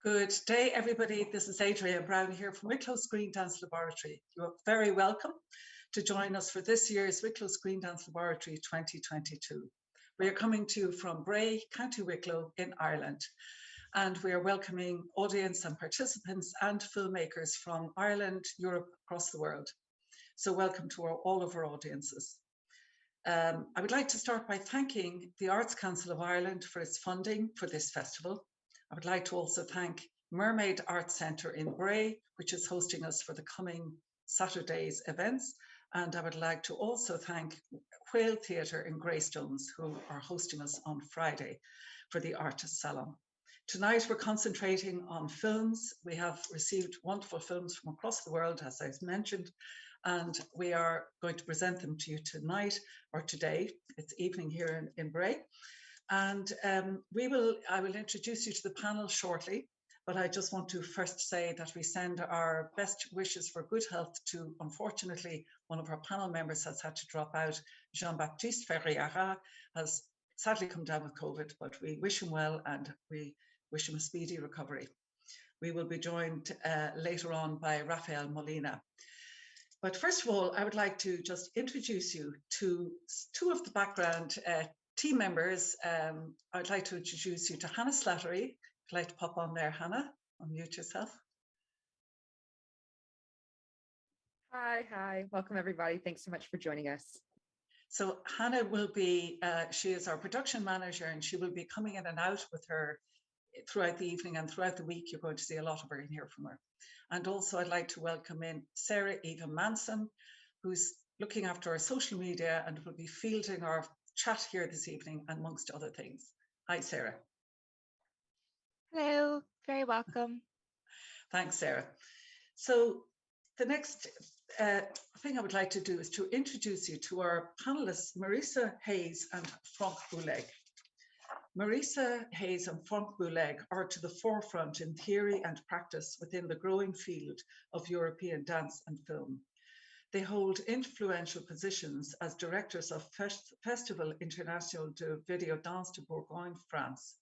Good day, everybody. This is Adrienne Brown here from Wicklow Screen Dance Laboratory. You're very welcome to join us for this year's Wicklow Screen Dance Laboratory 2022. We are coming to you from Bray, County Wicklow in Ireland, and we are welcoming audience and participants and filmmakers from Ireland, Europe, across the world. So welcome to all of our audiences. I would like to start by thanking the Arts Council of Ireland for its funding for this festival. I would like to also thank Mermaid Arts Centre in Bray, which is hosting us for the coming Saturday's events. And I would like to also thank Whale Theatre in Greystones, who are hosting us on Friday for the Artist Salon. Tonight, we're concentrating on films. We have received wonderful films from across the world, as I mentioned, and we are going to present them to you tonight or today. It's evening here in Bray. And I will introduce you to the panel shortly, but I just want to first say that we send our best wishes for good health to, unfortunately, one of our panel members has had to drop out. Jean-Baptiste Ferriara has sadly come down with COVID, but we wish him well and we wish him a speedy recovery. We will be joined later on by Rafael Molina. But first of all, I would like to just introduce you to two of the background team members. I'd like to introduce you to Hannah Slattery. If you'd like to pop on there, Hannah, unmute yourself. Hi. Welcome, everybody. Thanks so much for joining us. So Hannah will be, she is our production manager, and she will be coming in and out with her throughout the evening, and throughout the week, you're going to see a lot of her and hear from her. And also I'd like to welcome in Sarah Eva Manson, who's looking after our social media and will be fielding our chat here this evening, amongst other things. Hi, Sarah. Hello, very welcome. Thanks, Sarah. So the next thing I would like to do is to introduce you to our panelists, Marisa Hayes and Franck Bouleg. Marisa Hayes and Franck Bouleg are to the forefront in theory and practice within the growing field of European dance and film. They hold influential positions as directors of Festival International de Video Danse de Bourgogne, France.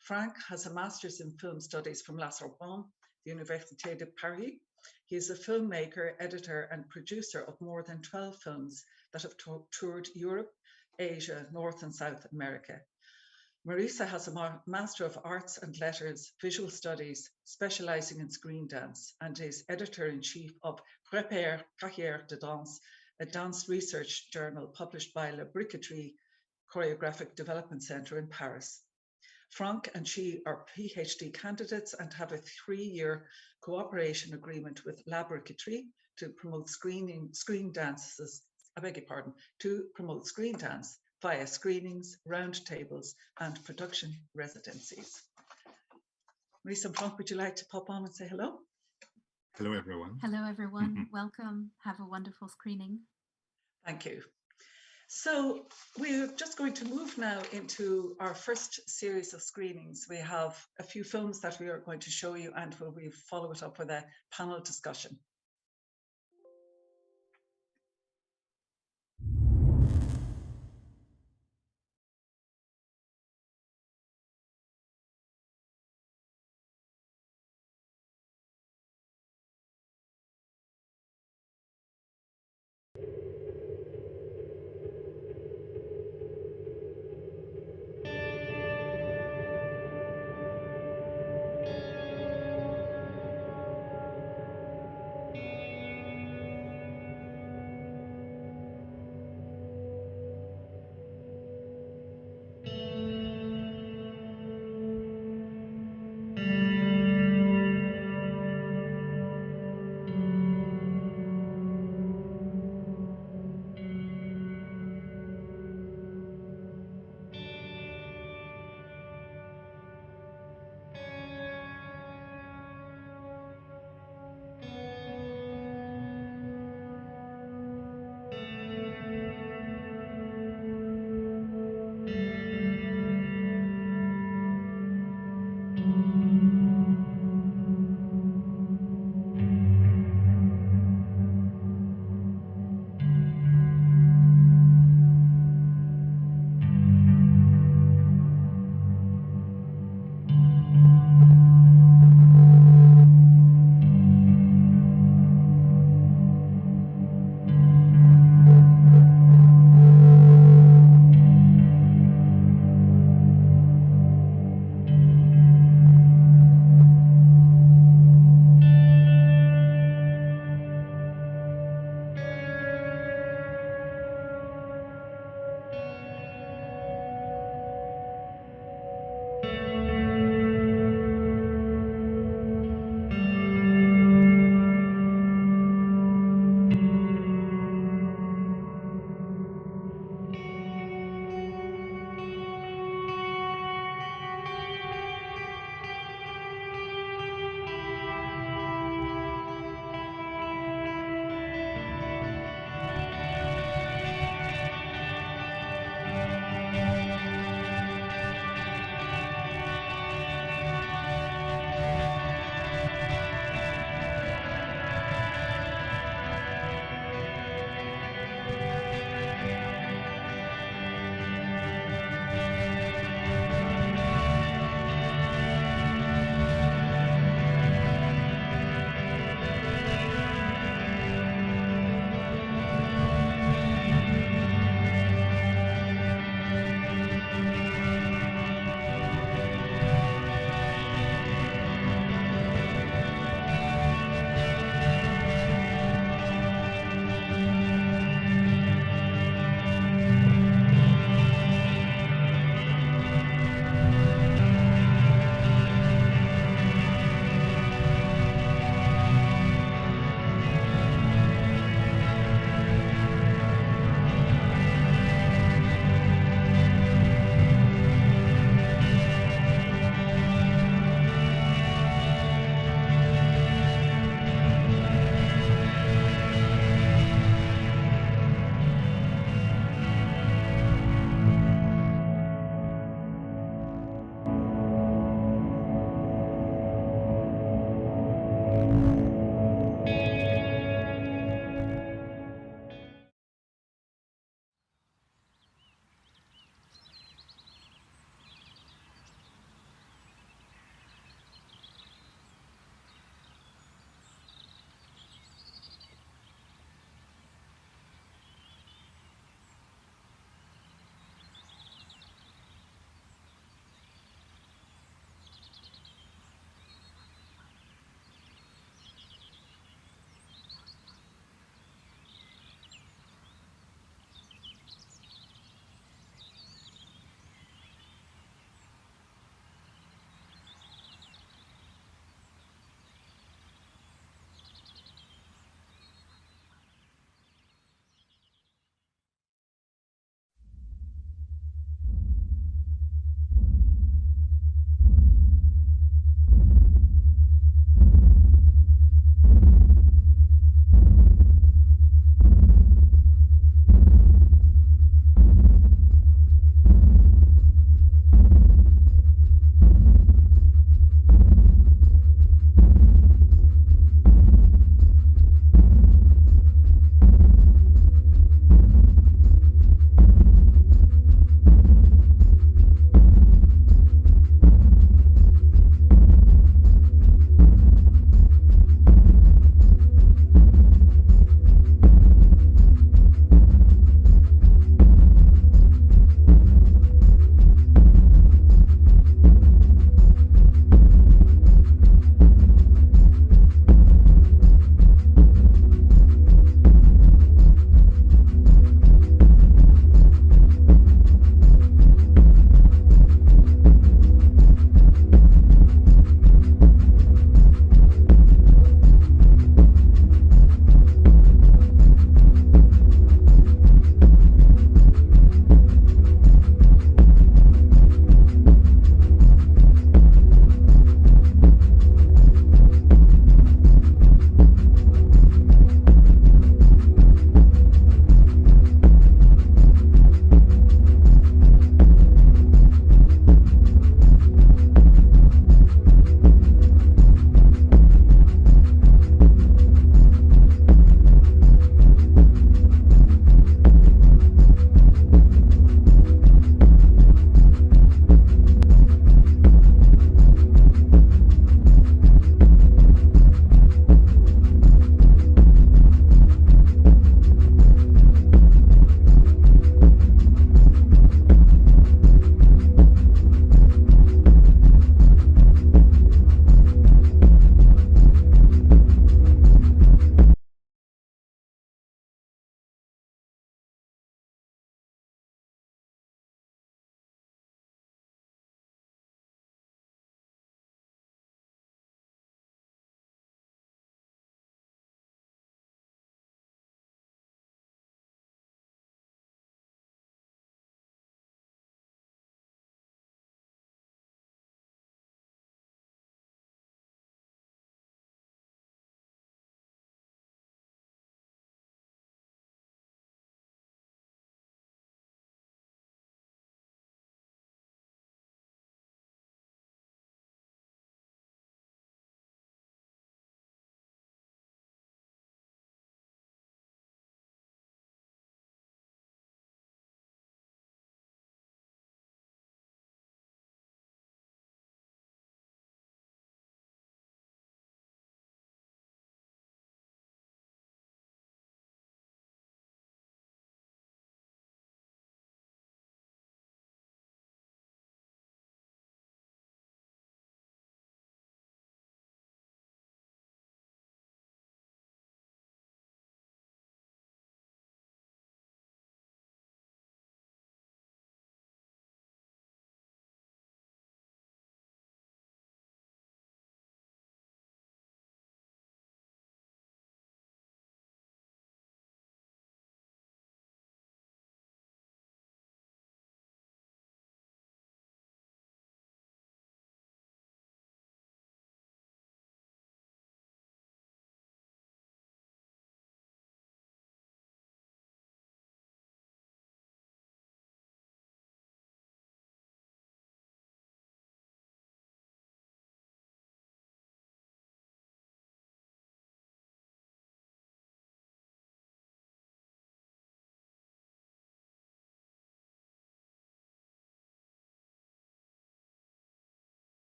Franck has a master's in film studies from La Sorbonne, the Université de Paris. He is a filmmaker, editor, and producer of more than 12 films that have toured Europe, Asia, North and South America. Marisa has a Master of Arts and Letters, Visual Studies, specializing in screen dance, and is editor-in-chief of Prépare Carrière de Danse, a dance research journal published by La Briqueterie Choreographic Development Center in Paris. Franck and she are PhD candidates and have a 3-year cooperation agreement with La Briqueterie to promote screen dance via screenings, roundtables, and production residencies. Marisa and Franck, would you like to pop on and say hello? Hello, everyone. Hello, everyone. Welcome. Have a wonderful screening. Thank you. So we're just going to move now into our first series of screenings. We have a few films that we are going to show you, and we'll follow it up with a panel discussion.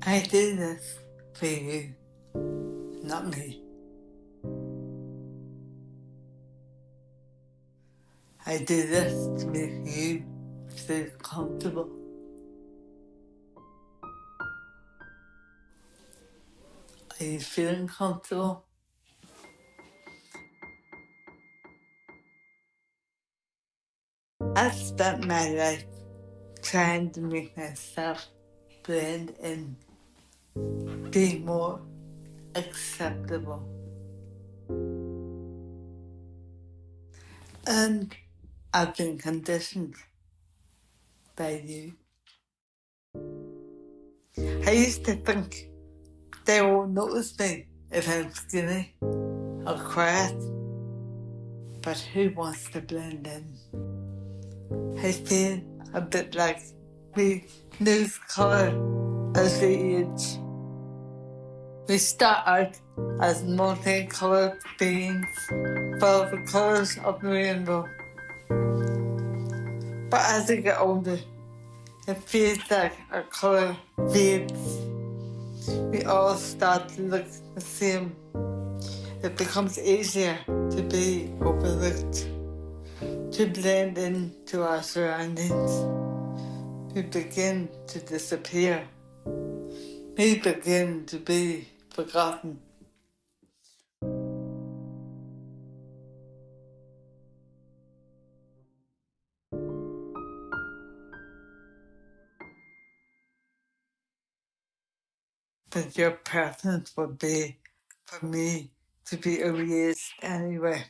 I do this for you, not me. I do this to make you feel comfortable. Are you feeling comfortable? I've spent my life trying to make myself blend in, be more acceptable. And I've been conditioned by you. I used to think they won't notice me if I'm skinny or quiet, but who wants to blend in? I feel a bit like we lose colour as we age. We start out as multicoloured beings full of the colours of the rainbow. But as we get older, it feels like our colour fades. We all start to look the same. It becomes easier to be overlooked, to blend into our surroundings. We begin to disappear. We begin to be forgotten. But your preference would be for me to be erased anyway,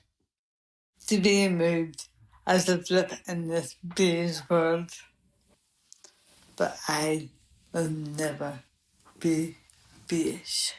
to be removed as a blip in this beige world. But I will never be beige.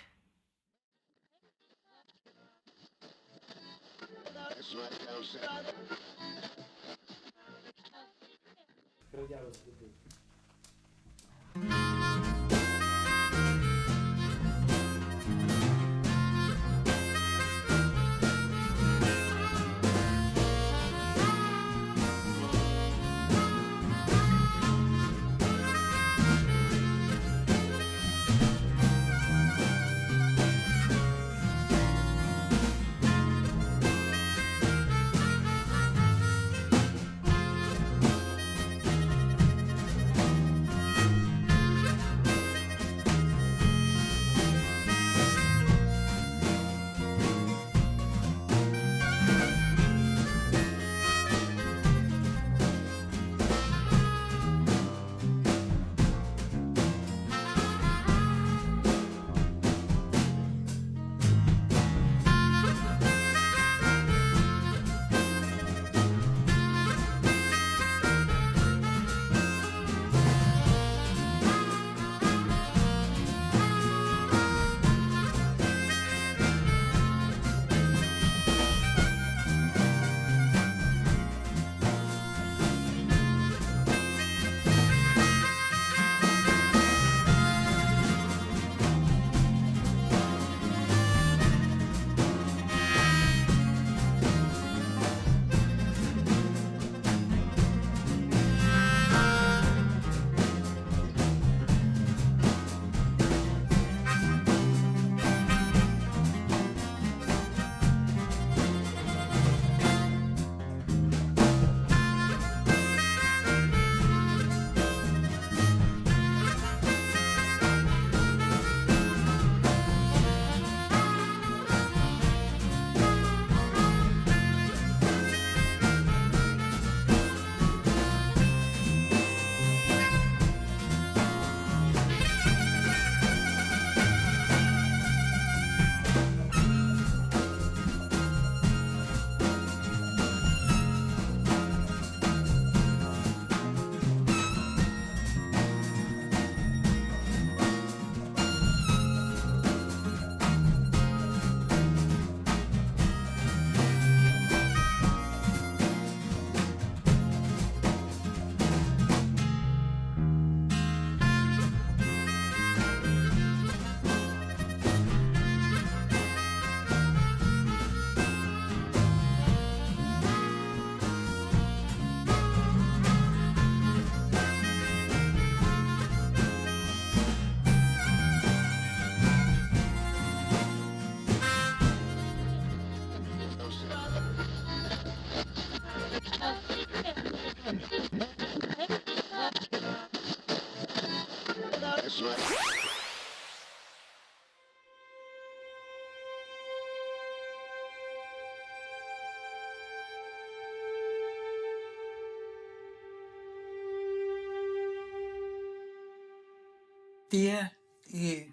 Dear you,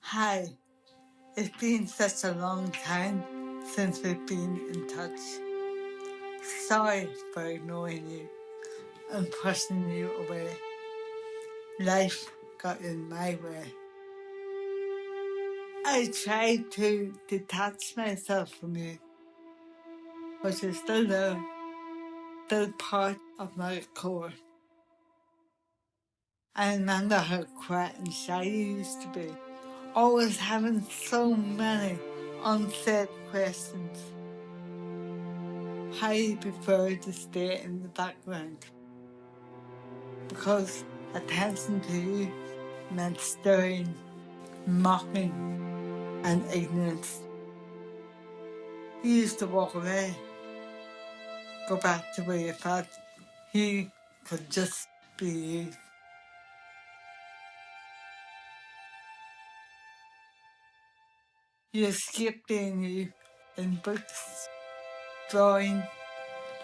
hi, it's been such a long time since we've been in touch. Sorry for ignoring you and pushing you away. Life got in my way. I tried to detach myself from you, but you're still there, still part of my core. I remember how quiet and shy you used to be, always having so many unsaid questions. How you prefer to stay in the background, because attention to you meant stirring, mocking, and ignorance. You used to walk away, go back to where you felt you could just be you. You escaped being you in books, drawing,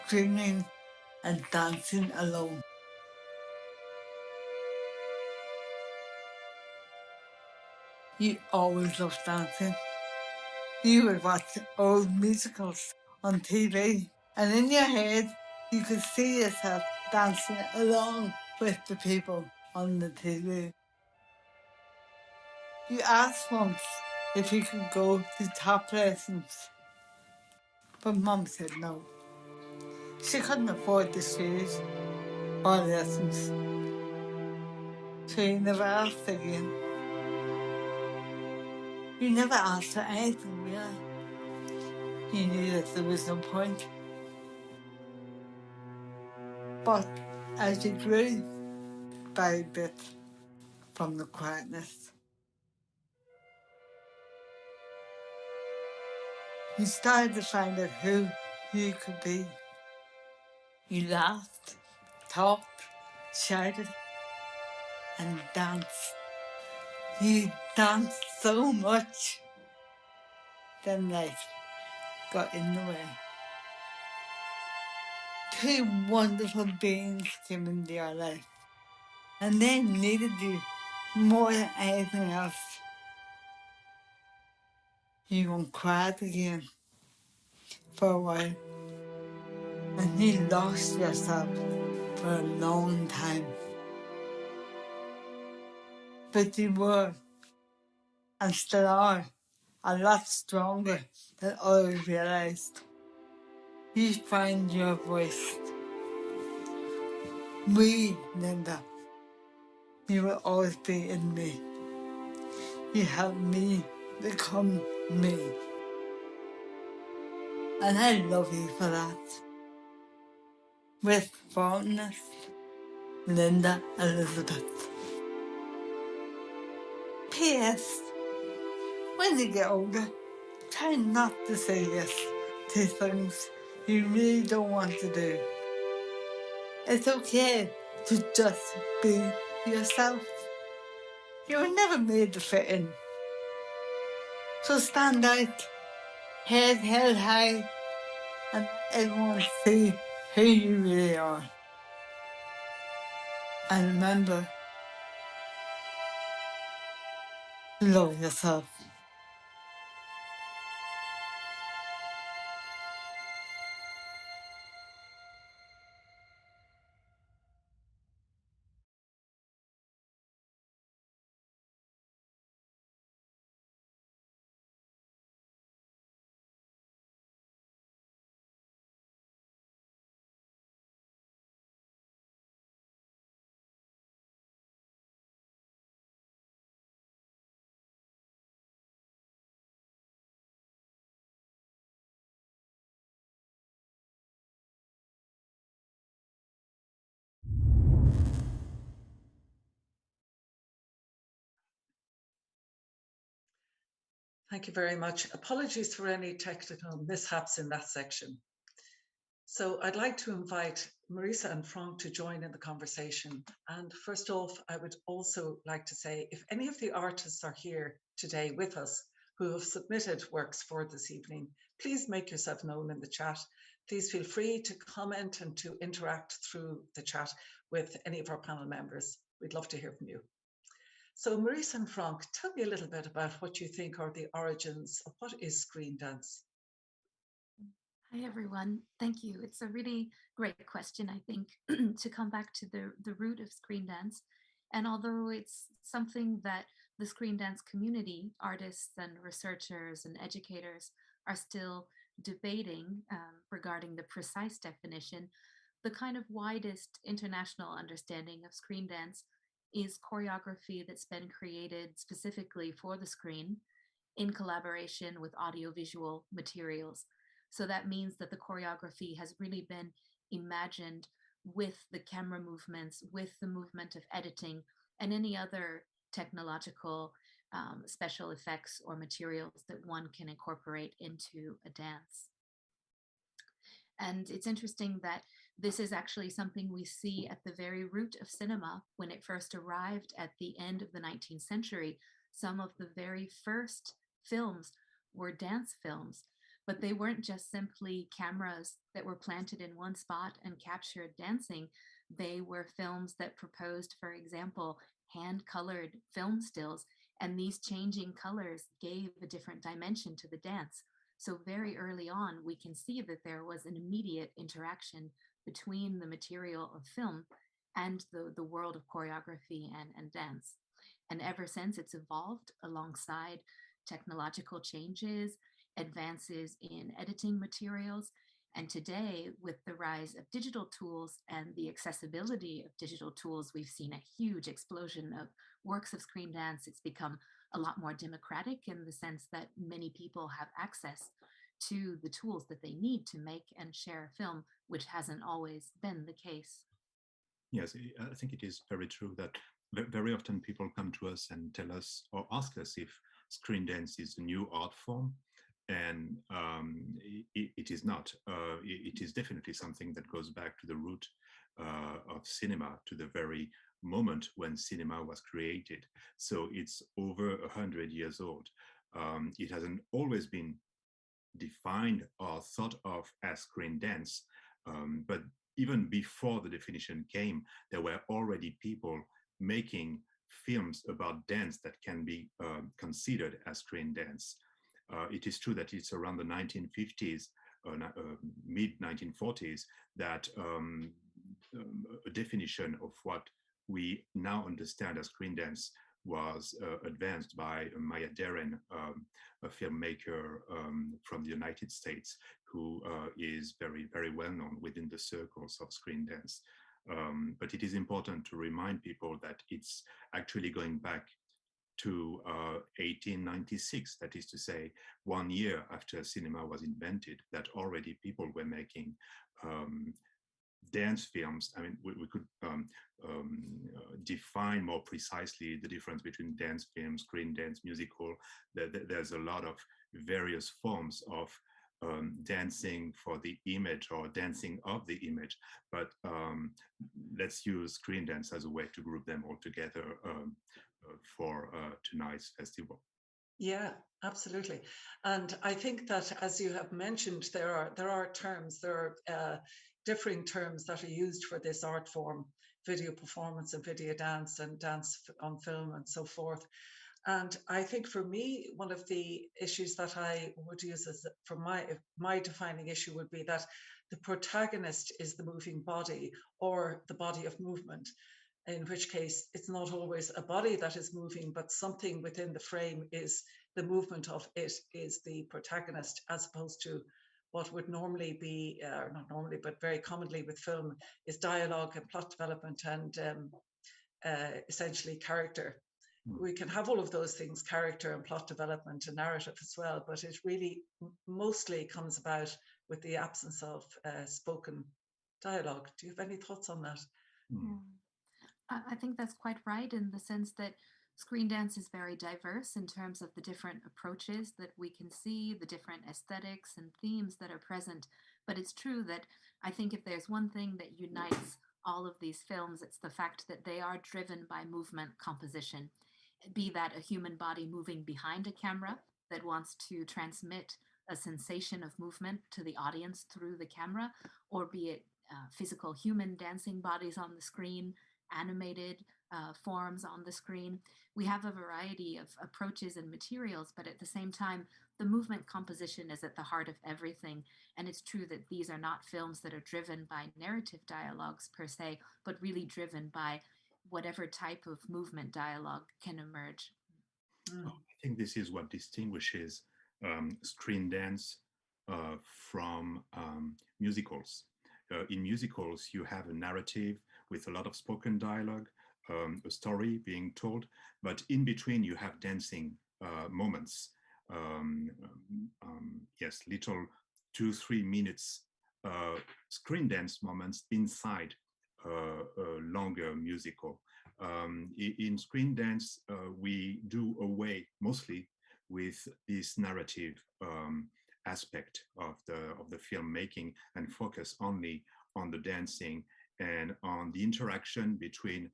dreaming, and dancing alone. You always loved dancing. You would watch old musicals on TV, and in your head, you could see yourself dancing along with the people on the TV. You asked once if you could go to top lessons, but Mum said no. She couldn't afford the shoes or lessons, so you never asked again. You never asked for anything, really. You knew that there was no point. But as you grew by bit from the quietness, you started to find out who you could be. You laughed, talked, shouted, and danced. You danced so much, then life got in the way. Two wonderful beings came into your life, and they needed you more than anything else. You went quiet again for a while, and you lost yourself for a long time. But you were, and still are, a lot stronger than others realised. You find your voice. Me, Linda. You will always be in me. You help me become me. And I love you for that. With fondness, Linda Elizabeth. P.S. When you get older, try not to say yes to things you really don't want to do. It's okay to just be yourself. You were never made to fit in. So stand out, head held high, and let everyone see who you really are. And remember to love yourself. Thank you very much. Apologies for any technical mishaps in that section. So I'd like to invite Marisa and Frank to join in the conversation. And first off, I would also like to say, if any of the artists are here today with us who have submitted works for this evening, please make yourself known in the chat. Please feel free to comment and to interact through the chat with any of our panel members. We'd love to hear from you. So Maurice and Frank, tell me a little bit about what you think are the origins of what is screen dance. Hi, everyone. Thank you. It's a really great question, I think, to come back to the root of screen dance. And although it's something that the screen dance community, artists and researchers and educators are still debating regarding the precise definition, the kind of widest international understanding of screen dance is choreography that's been created specifically for the screen in collaboration with audiovisual materials. So that means that the choreography has really been imagined with the camera movements, with the movement of editing, and any other technological special effects or materials that one can incorporate into a dance. And it's interesting that this is actually something we see at the very root of cinema. When it first arrived at the end of the 19th century, some of the very first films were dance films, but they weren't just simply cameras that were planted in one spot and captured dancing. They were films that proposed, for example, hand-colored film stills, and these changing colors gave a different dimension to the dance. So very early on, we can see that there was an immediate interaction between the material of film and the world of choreography and dance. And ever since, it's evolved alongside technological changes, advances in editing materials. And today, with the rise of digital tools and the accessibility of digital tools, we've seen a huge explosion of works of screen dance. It's become a lot more democratic in the sense that many people have access to the tools that they need to make and share a film, which hasn't always been the case. Yes, I think it is very true that very often people come to us and tell us or ask us if screen dance is a new art form. And it is not. It is definitely something that goes back to the root of cinema, to the very moment when cinema was created. So it's over 100 years old. It hasn't always been defined or thought of as screen dance, but even before the definition came, there were already people making films about dance that can be considered as screen dance. It is true that it's around the 1950s, mid 1940s, that a definition of what we now understand as screen dance was advanced by Maya Deren, a filmmaker from the United States, who is very, very well known within the circles of screen dance. But it is important to remind people that it's actually going back to 1896, that is to say, 1 year after cinema was invented, that already people were making dance films. I mean, we could define more precisely the difference between dance film, screen dance, musical. There's a lot of various forms of dancing for the image or dancing of the image, but let's use screen dance as a way to group them all together for tonight's festival. Yeah, absolutely. And I think that, as you have mentioned, there are terms, there are differing terms that are used for this art form: video performance and video dance and dance on film and so forth. And I think for me, one of the issues that I would use as for my defining issue would be that the protagonist is the moving body or the body of movement, in which case it's not always a body that is moving, but something within the frame is the movement of it is the protagonist, as opposed to what would normally be, not normally, but very commonly with film, is dialogue and plot development and essentially character. We can have all of those things, character and plot development and narrative as well, but it really mostly comes about with the absence of spoken dialogue. Do you have any thoughts on that? Yeah. I think that's quite right, in the sense that screen dance is very diverse in terms of the different approaches that we can see, the different aesthetics and themes that are present. But it's true that I think if there's one thing that unites all of these films, it's the fact that they are driven by movement composition, be that a human body moving behind a camera that wants to transmit a sensation of movement to the audience through the camera, or be it physical human dancing bodies on the screen animated forms on the screen. We have a variety of approaches and materials, but at the same time, the movement composition is at the heart of everything. And it's true that these are not films that are driven by narrative dialogues per se, but really driven by whatever type of movement dialogue can emerge. I think this is what distinguishes screen dance from musicals. In musicals, you have a narrative with a lot of spoken dialogue, a story being told, but in between you have dancing moments. Yes, little 2-3 minutes screen dance moments inside a longer musical. In screen dance, we do away mostly with this narrative aspect of the filmmaking and focus only on the dancing and on the interaction between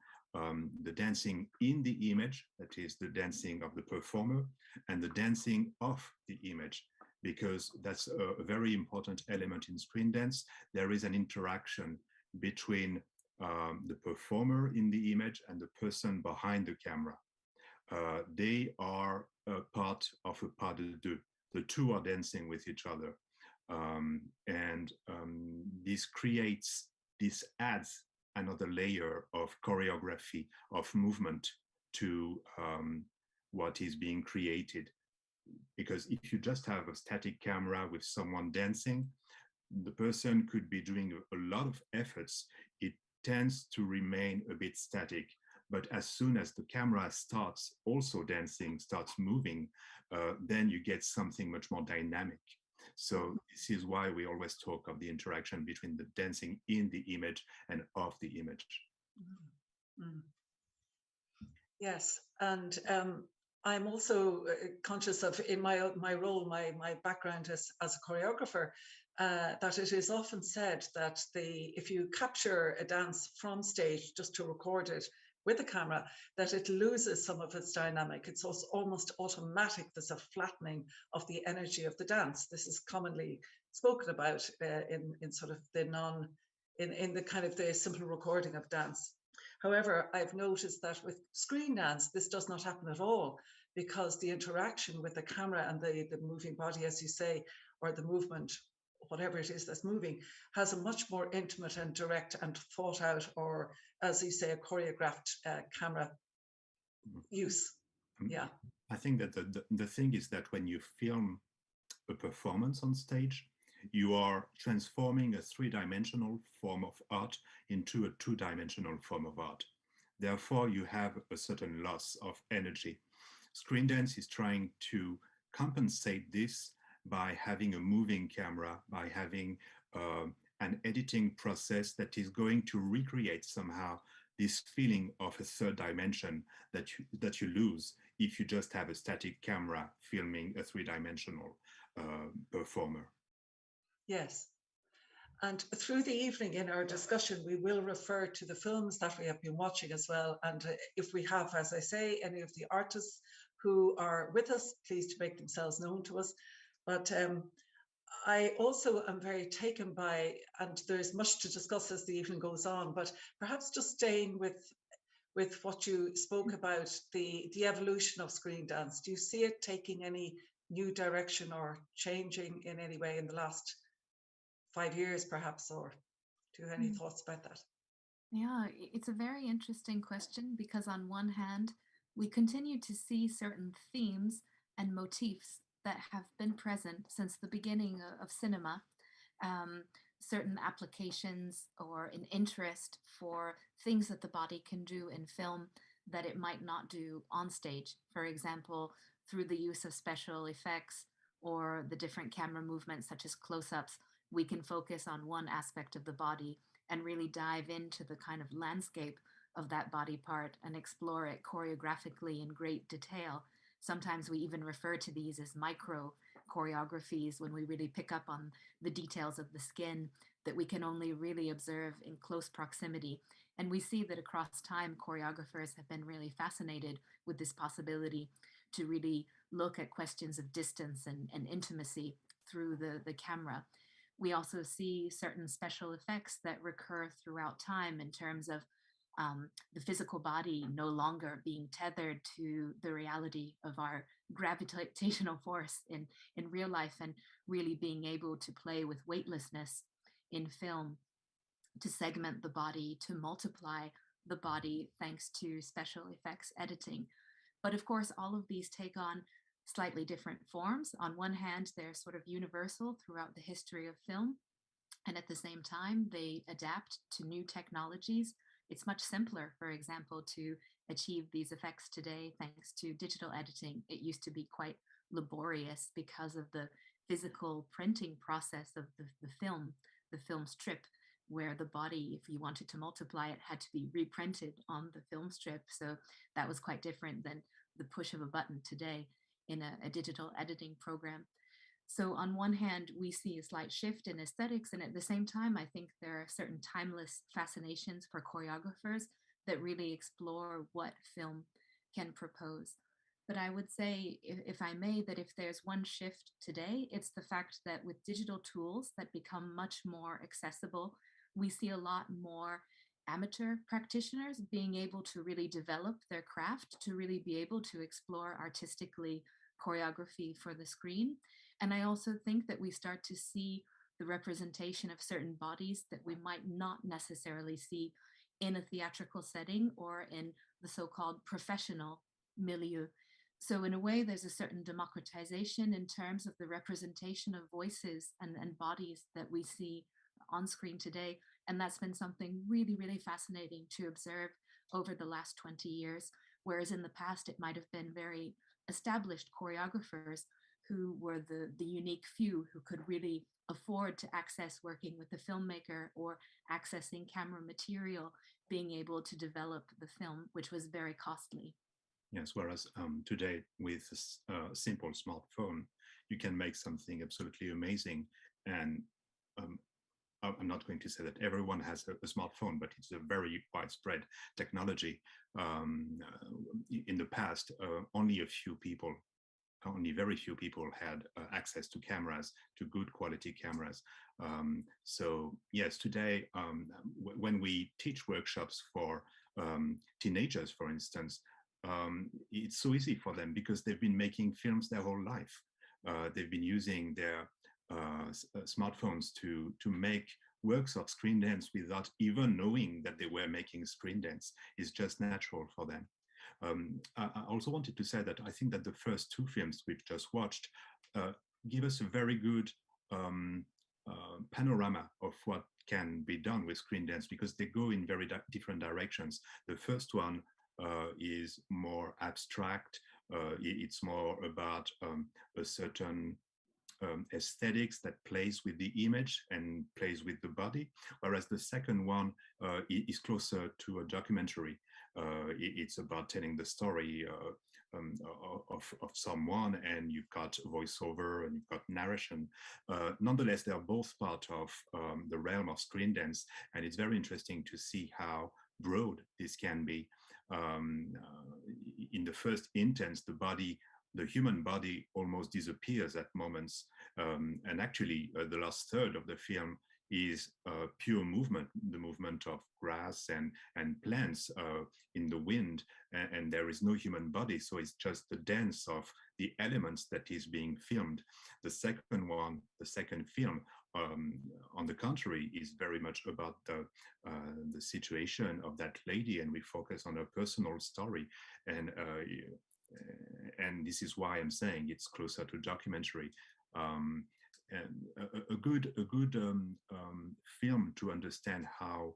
the dancing in the image, that is the dancing of the performer, and the dancing of the image, because that's a very important element in screen dance. There is an interaction between the performer in the image and the person behind the camera. They are a part of a pas de deux. The two are dancing with each other. This adds another layer of choreography, of movement to what is being created. Because if you just have a static camera with someone dancing, the person could be doing a lot of efforts. It tends to remain a bit static. But as soon as the camera starts also dancing, starts moving, then you get something much more dynamic. So this is why we always talk of the interaction between the dancing in the image and of the image. Mm. Yes, and I'm also conscious of, in my role, my background as a choreographer, that it is often said that if you capture a dance from stage just to record it with a camera, that it loses some of its dynamic. It's also almost automatic. There's a flattening of the energy of the dance. This is commonly spoken about in sort of the in the kind of the simple recording of dance. However, I've noticed that with screen dance, this does not happen at all, because the interaction with the camera and the moving body, as you say, or the movement, whatever it is that's moving, has a much more intimate and direct and thought out, or as you say, a choreographed camera use. Yeah. I think that the thing is that when you film a performance on stage, you are transforming a three-dimensional form of art into a two-dimensional form of art. Therefore, you have a certain loss of energy. Screen dance is trying to compensate this by having a moving camera, by having an editing process that is going to recreate somehow this feeling of a third dimension that you lose if you just have a static camera filming a three-dimensional performer. Yes. And through the evening in our discussion, we will refer to the films that we have been watching as well. And if we have, as I say, any of the artists who are with us, please to make themselves known to us. But I also am very taken by, and there's much to discuss as the evening goes on, but perhaps just staying with what you spoke about, the evolution of screen dance. Do you see it taking any new direction or changing in any way in the last 5 years, perhaps, or do you have any thoughts about that? Yeah, it's a very interesting question, because on one hand, we continue to see certain themes and motifs that have been present since the beginning of cinema, certain applications or an interest for things that the body can do in film that it might not do on stage. For example, through the use of special effects or the different camera movements such as close-ups, we can focus on one aspect of the body and really dive into the kind of landscape of that body part and explore it choreographically in great detail. Sometimes we even refer to these as micro choreographies, when we really pick up on the details of the skin that we can only really observe in close proximity. And we see that across time, choreographers have been really fascinated with this possibility to really look at questions of distance and intimacy through the camera. We also see certain special effects that recur throughout time in terms of the physical body no longer being tethered to the reality of our gravitational force in real life, and really being able to play with weightlessness in film, to segment the body, to multiply the body thanks to special effects editing. But of course, all of these take on slightly different forms. On one hand, they're sort of universal throughout the history of film, and at the same time, they adapt to new technologies. It's much simpler, for example, to achieve these effects today thanks to digital editing. It used to be quite laborious because of the physical printing process of the film strip, where the body, if you wanted to multiply it, had to be reprinted on the film strip. So that was quite different than the push of a button today in a digital editing program. So on one hand, we see a slight shift in aesthetics, and at the same time, I think there are certain timeless fascinations for choreographers that really explore what film can propose. But I would say, if I may, that if there's one shift today, it's the fact that with digital tools that become much more accessible, we see a lot more amateur practitioners being able to really develop their craft, to really be able to explore artistically choreography for the screen. And I also think that we start to see the representation of certain bodies that we might not necessarily see in a theatrical setting or in the so-called professional milieu. So in a way, there's a certain democratization in terms of the representation of voices and bodies that we see on screen today. And that's been something really, really fascinating to observe over the last 20 years. Whereas in the past, it might have been very established choreographers who were the unique few who could really afford to access working with the filmmaker or accessing camera material, being able to develop the film, which was very costly. Yes, whereas today with a simple smartphone, you can make something absolutely amazing. And I'm not going to say that everyone has a smartphone, but it's a very widespread technology. In the past, only very few people had access to cameras, to good quality cameras. So yes, today, when we teach workshops for teenagers, for instance, it's so easy for them because they've been making films their whole life. They've been using their smartphones to make works of screen dance without even knowing that they were making screen dance. It's just natural for them. I also wanted to say that I think that the first two films we've just watched give us a very good panorama of what can be done with screen dance, because they go in very different directions. The first one is more abstract. It's more about a certain aesthetics that plays with the image and plays with the body, whereas the second one is closer to a documentary. It's about telling the story of someone, and you've got voiceover and you've got narration. Nonetheless, they are both part of the realm of screen dance, and it's very interesting to see how broad this can be. In the first instance, the human body almost disappears at moments. And actually, the last third of the film is pure movement, the movement of grass and plants in the wind, and there is no human body. So it's just the dance of the elements that is being filmed. The second film, on the contrary, is very much about the situation of that lady, and we focus on her personal story. And this is why I'm saying it's closer to documentary. And a good film to understand how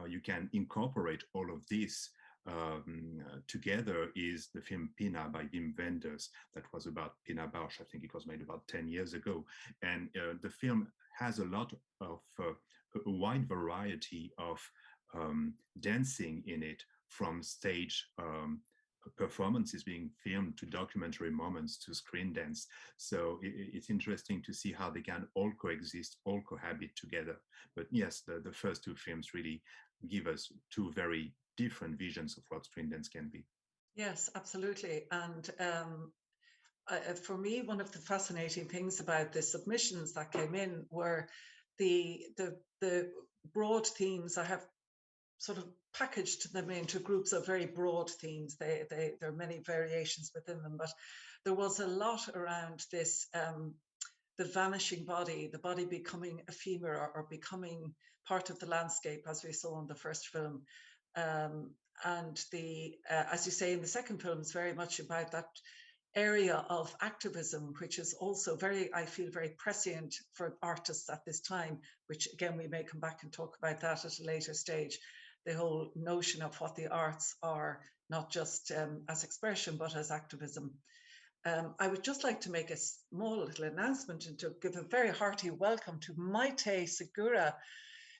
you can incorporate all of this together is the film Pina by Wim Wenders. That was about Pina Bausch. I think it was made about 10 years ago. And the film has a lot of a wide variety of dancing in it, from stage performances being filmed to documentary moments to screen dance. So it's interesting to see how they can all coexist, all cohabit together. But yes, the first two films really give us two very different visions of what screen dance can be. Yes, absolutely. And for me, one of the fascinating things about the submissions that came in were the broad themes. I have sort of packaged them into groups of very broad themes. There are many variations within them, but there was a lot around this, the vanishing body, the body becoming ephemera or becoming part of the landscape, as we saw in the first film. And as you say, in the second film, is very much about that area of activism, which is also I feel very prescient for artists at this time, which again, we may come back and talk about that at a later stage. The whole notion of what the arts are, not just as expression, but as activism. I would just like to make a small little announcement and to give a very hearty welcome to Maite Segura.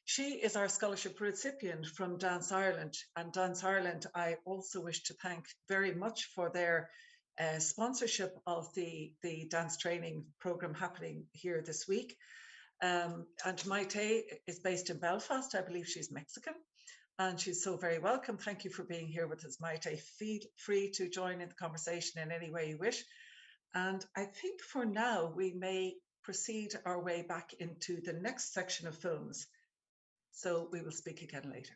She is our scholarship recipient from Dance Ireland, and Dance Ireland I also wish to thank very much for their sponsorship of the dance training program happening here this week. And Maite is based in Belfast. I believe she's Mexican, and she's so very welcome. Thank you for being here with us, Maite. Feel free to join in the conversation in any way you wish. And I think for now, we may proceed our way back into the next section of films. So we will speak again later.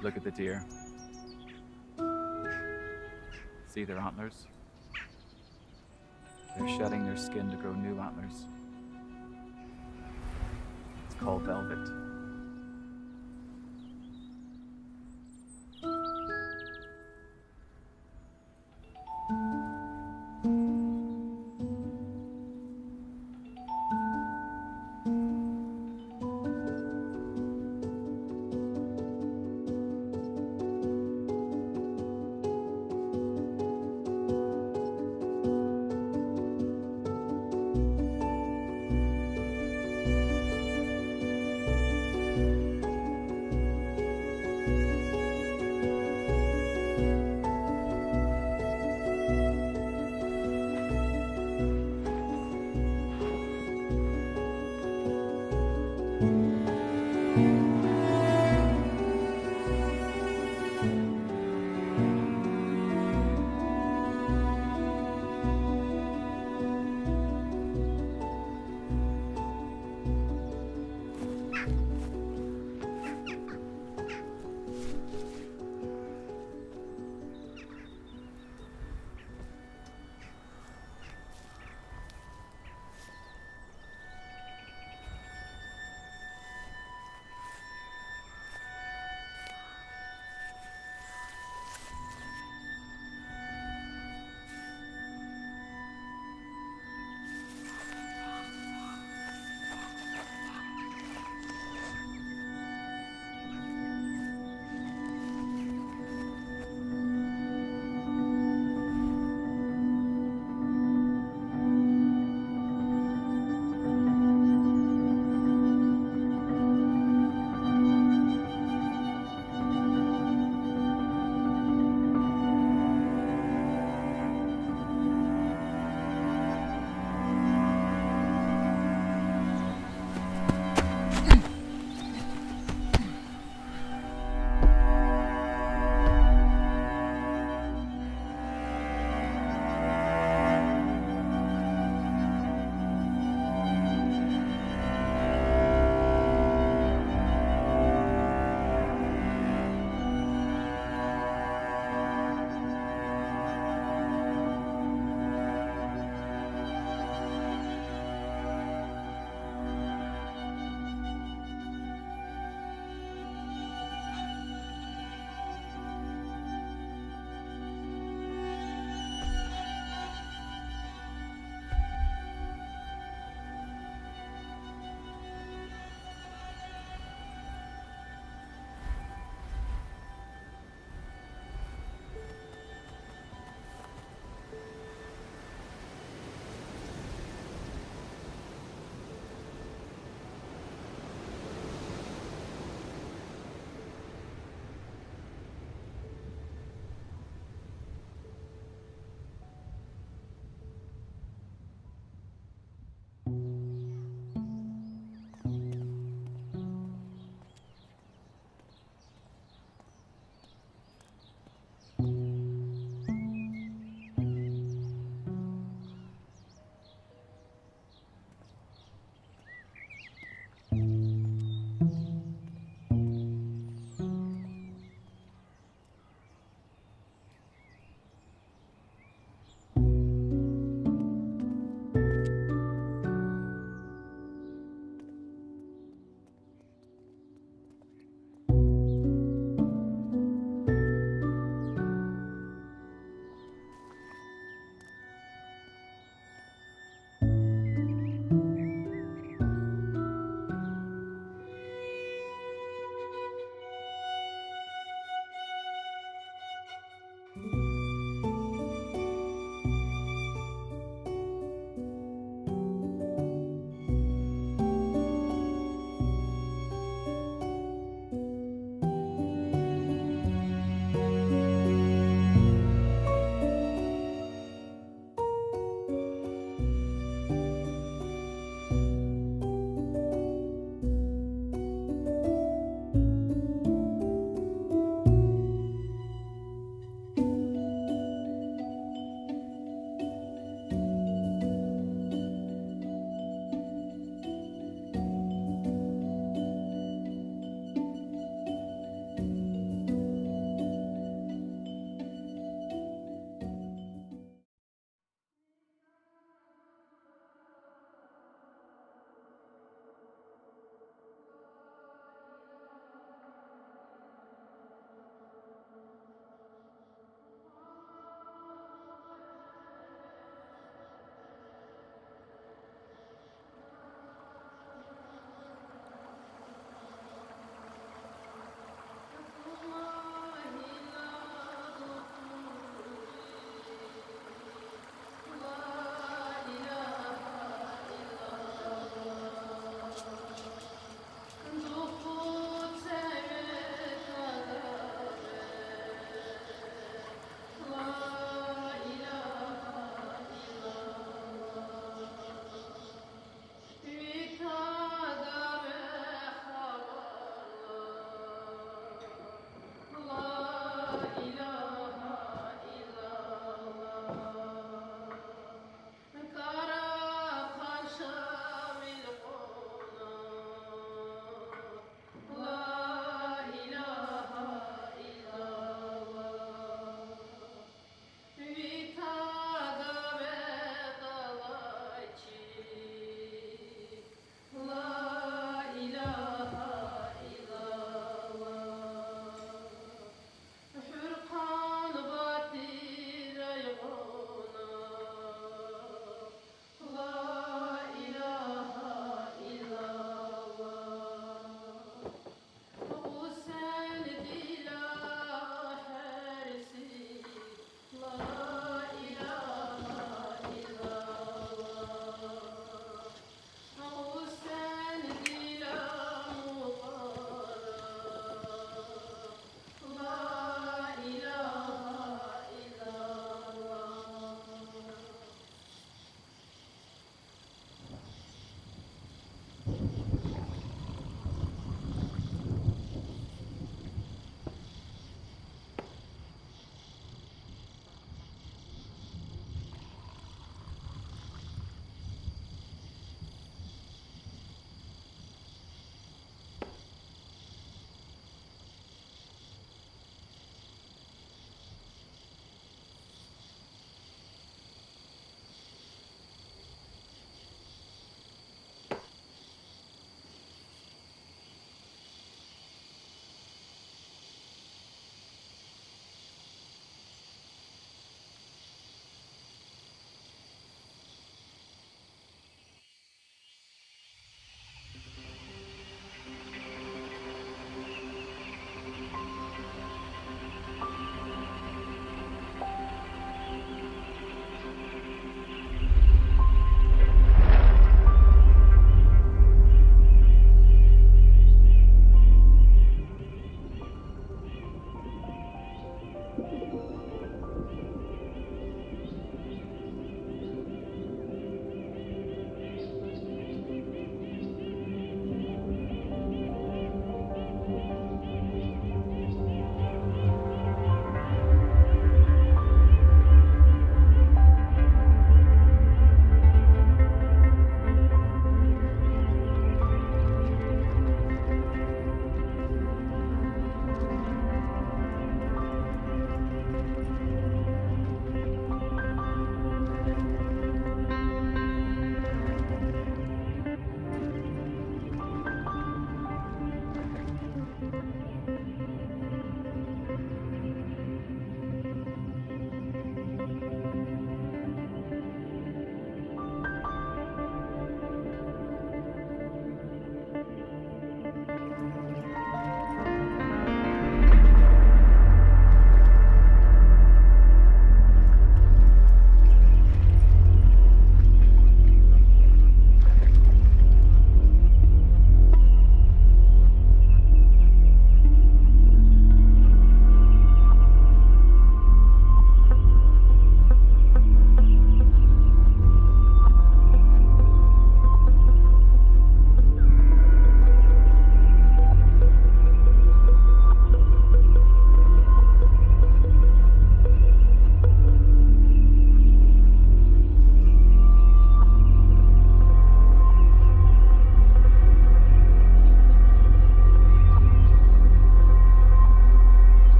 Look at the deer. See their antlers? They're shedding their skin to grow new antlers. It's called velvet.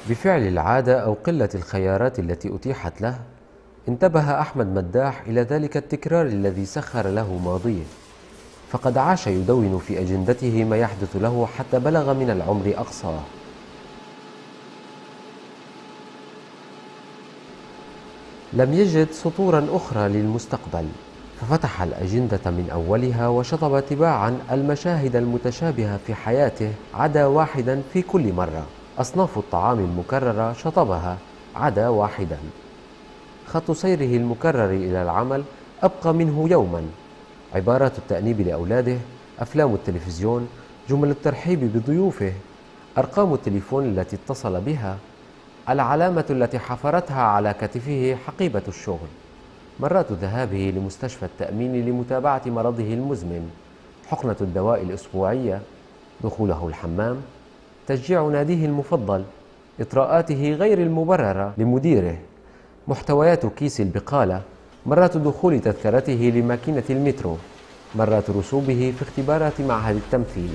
بفعل العادة أو قلة الخيارات التي أتيحت له، انتبه أحمد مداح إلى ذلك التكرار الذي سخر له ماضيه، فقد عاش يدون في أجندته ما يحدث له حتى بلغ من العمر أقصاه. لم يجد سطورا أخرى للمستقبل، ففتح الأجندة من أولها وشطب تباعا المشاهد المتشابهة في حياته عدا واحدا في كل مرة. أصناف الطعام المكررة شطبها عدا واحدا. خط سيره المكرر إلى العمل أبقى منه يوما. عبارات التأنيب لأولاده، أفلام التلفزيون، جمل الترحيب بضيوفه، أرقام التليفون التي اتصل بها، العلامة التي حفرتها على كتفه حقيبة الشغل، مرات ذهابه لمستشفى التأمين لمتابعة مرضه المزمن، حقنة الدواء الأسبوعية، دخوله الحمام، تشجيع ناديه المفضل، إطراءاته غير المبررة لمديره، محتويات كيس البقالة، مرات دخول تذكرته لماكينة المترو، مرات رسوبه في اختبارات معهد التمثيل.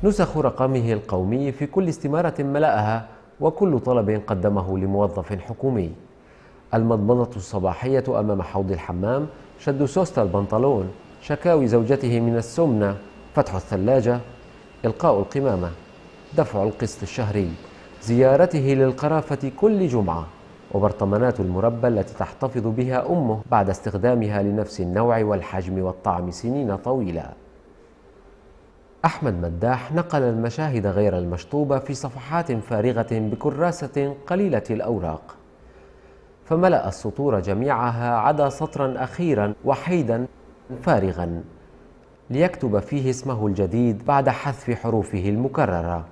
نسخ رقمه القومي في كل استمارة ملأها وكل طلب قدمه لموظف حكومي، المضمضة الصباحية أمام حوض الحمام، شد سوست البنطلون، شكاوي زوجته من السمنة، فتح الثلاجة، إلقاء القمامة، دفع القسط الشهري، زيارته للقرافة كل جمعة، وبرطمانات المربى التي تحتفظ بها أمه بعد استخدامها لنفس النوع والحجم والطعم سنين طويلة. أحمد مداح نقل المشاهد غير المشطوبة في صفحات فارغة بكراسة قليلة الأوراق، فملأ السطور جميعها عدا سطرا أخيرا وحيدا فارغا ليكتب فيه اسمه الجديد بعد حذف حروفه المكررة.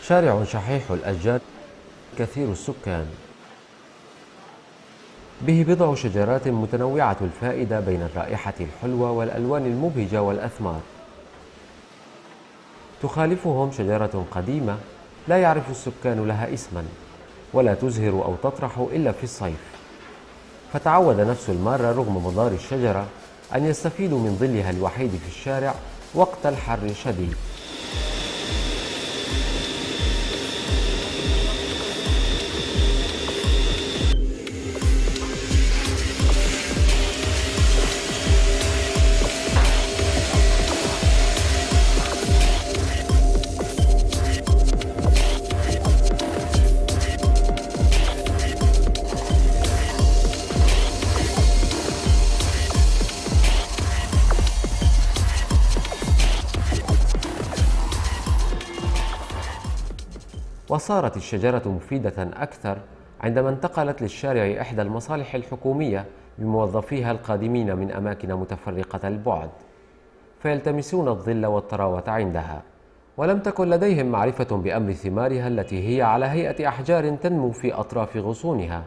شارع شحيح الأشجار كثير السكان، به بضع شجرات متنوعة الفائدة بين الرائحة الحلوة والألوان المبهجة والأثمار. تخالفهم شجرة قديمة لا يعرف السكان لها اسما، ولا تزهر أو تطرح إلا في الصيف. فتعود نفس المارة رغم مضار الشجرة أن يستفيدوا من ظلها الوحيد في الشارع وقت الحر الشديد. وصارت الشجرة مفيدة أكثر عندما انتقلت للشارع إحدى المصالح الحكومية بموظفيها القادمين من أماكن متفرقة البعد، فيلتمسون الظل والطراوة عندها، ولم تكن لديهم معرفة بأمر ثمارها التي هي على هيئة أحجار تنمو في أطراف غصونها،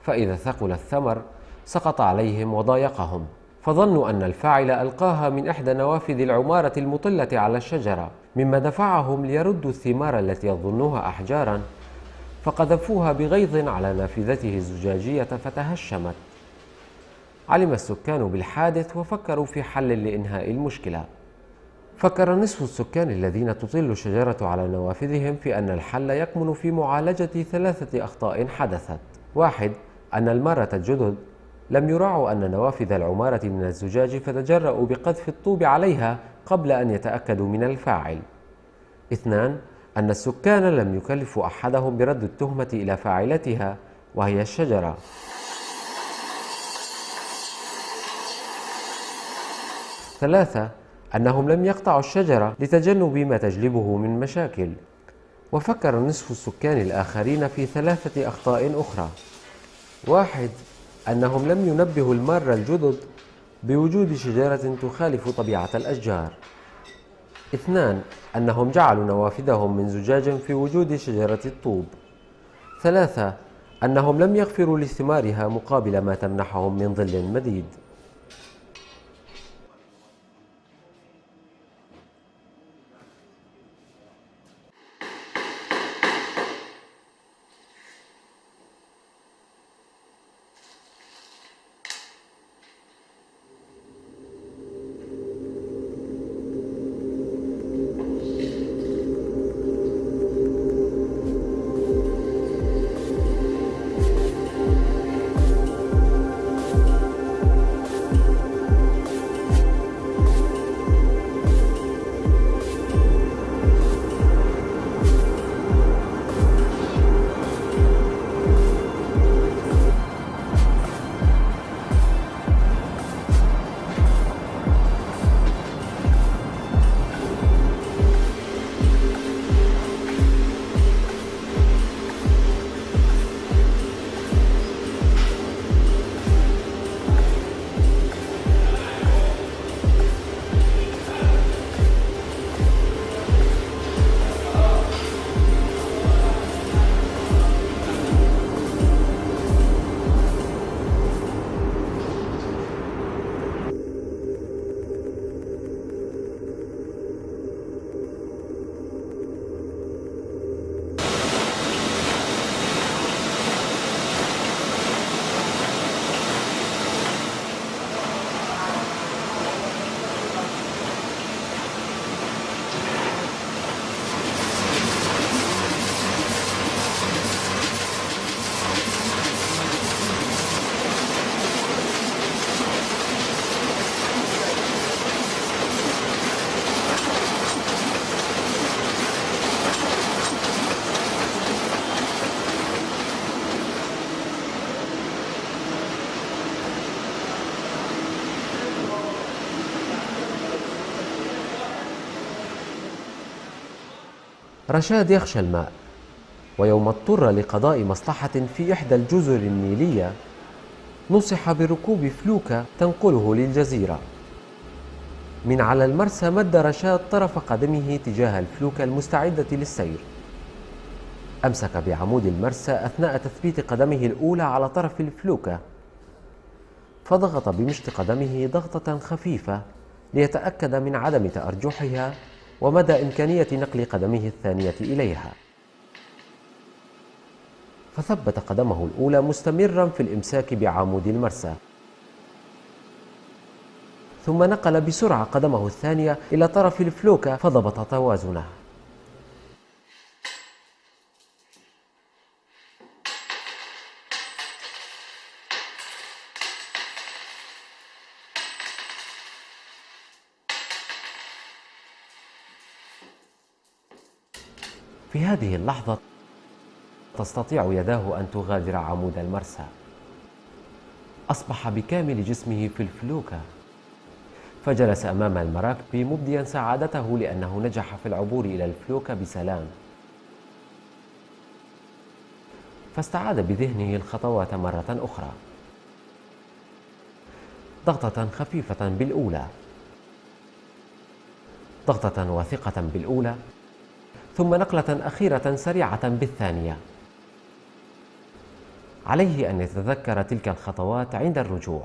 فإذا ثقل الثمر سقط عليهم وضايقهم، فظنوا أن الفاعل ألقاها من إحدى نوافذ العمارة المطلة على الشجرة، مما دفعهم ليردوا الثمار التي يظنوها أحجاراً، فقذفوها بغيظ على نافذته الزجاجية فتهشمت. علم السكان بالحادث وفكروا في حل لإنهاء المشكلة. فكر نصف السكان الذين تطل الشجرة على نوافذهم في أن الحل يكمن في معالجة 3 أخطاء حدثت. 1. أن المارة الجدد لم يراعوا أن نوافذ العمارة من الزجاج فتجرؤوا بقذف الطوب عليها قبل أن يتأكدوا من الفاعل. 2. أن السكان لم يكلفوا أحدهم برد التهمة إلى فاعلتها وهي الشجرة. 3. أنهم لم يقطعوا الشجرة لتجنب ما تجلبه من مشاكل. وفكر نصف السكان الآخرين في 3 أخطاء أخرى. 1. أنهم لم ينبهوا المارة الجدد بوجود شجرة تخالف طبيعة الأشجار. 2. أنهم جعلوا نوافذهم من زجاج في وجود شجرة الطوب. 3. أنهم لم يغفروا لثمارها مقابل ما تمنحهم من ظل مديد. رشاد يخشى الماء، ويوم اضطر لقضاء مصلحة في إحدى الجزر النيلية نصح بركوب فلوكة تنقله للجزيرة. من على المرسى مد رشاد طرف قدمه تجاه الفلوكة المستعدة للسير، أمسك بعمود المرسى أثناء تثبيت قدمه الأولى على طرف الفلوكة، فضغط بمشط قدمه ضغطة خفيفة ليتأكد من عدم تأرجحها ومدى إمكانية نقل قدمه الثانية إليها، فثبت قدمه الأولى مستمرا في الإمساك بعمود المرسى، ثم نقل بسرعة قدمه الثانية إلى طرف الفلوكة فضبط توازنه. في هذه اللحظة تستطيع يداه أن تغادر عمود المرسى. أصبح بكامل جسمه في الفلوكة، فجلس أمام المراكب مبديا سعادته لأنه نجح في العبور إلى الفلوكة بسلام. فاستعاد بذهنه الخطوات مرة أخرى، ضغطة خفيفة بالأولى، ضغطة واثقة بالأولى، ثم نقلة أخيرة سريعة بالثانية. عليه أن يتذكر تلك الخطوات عند الرجوع.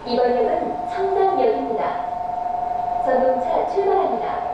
이번 역은 청담역입니다. 전동차 출발합니다.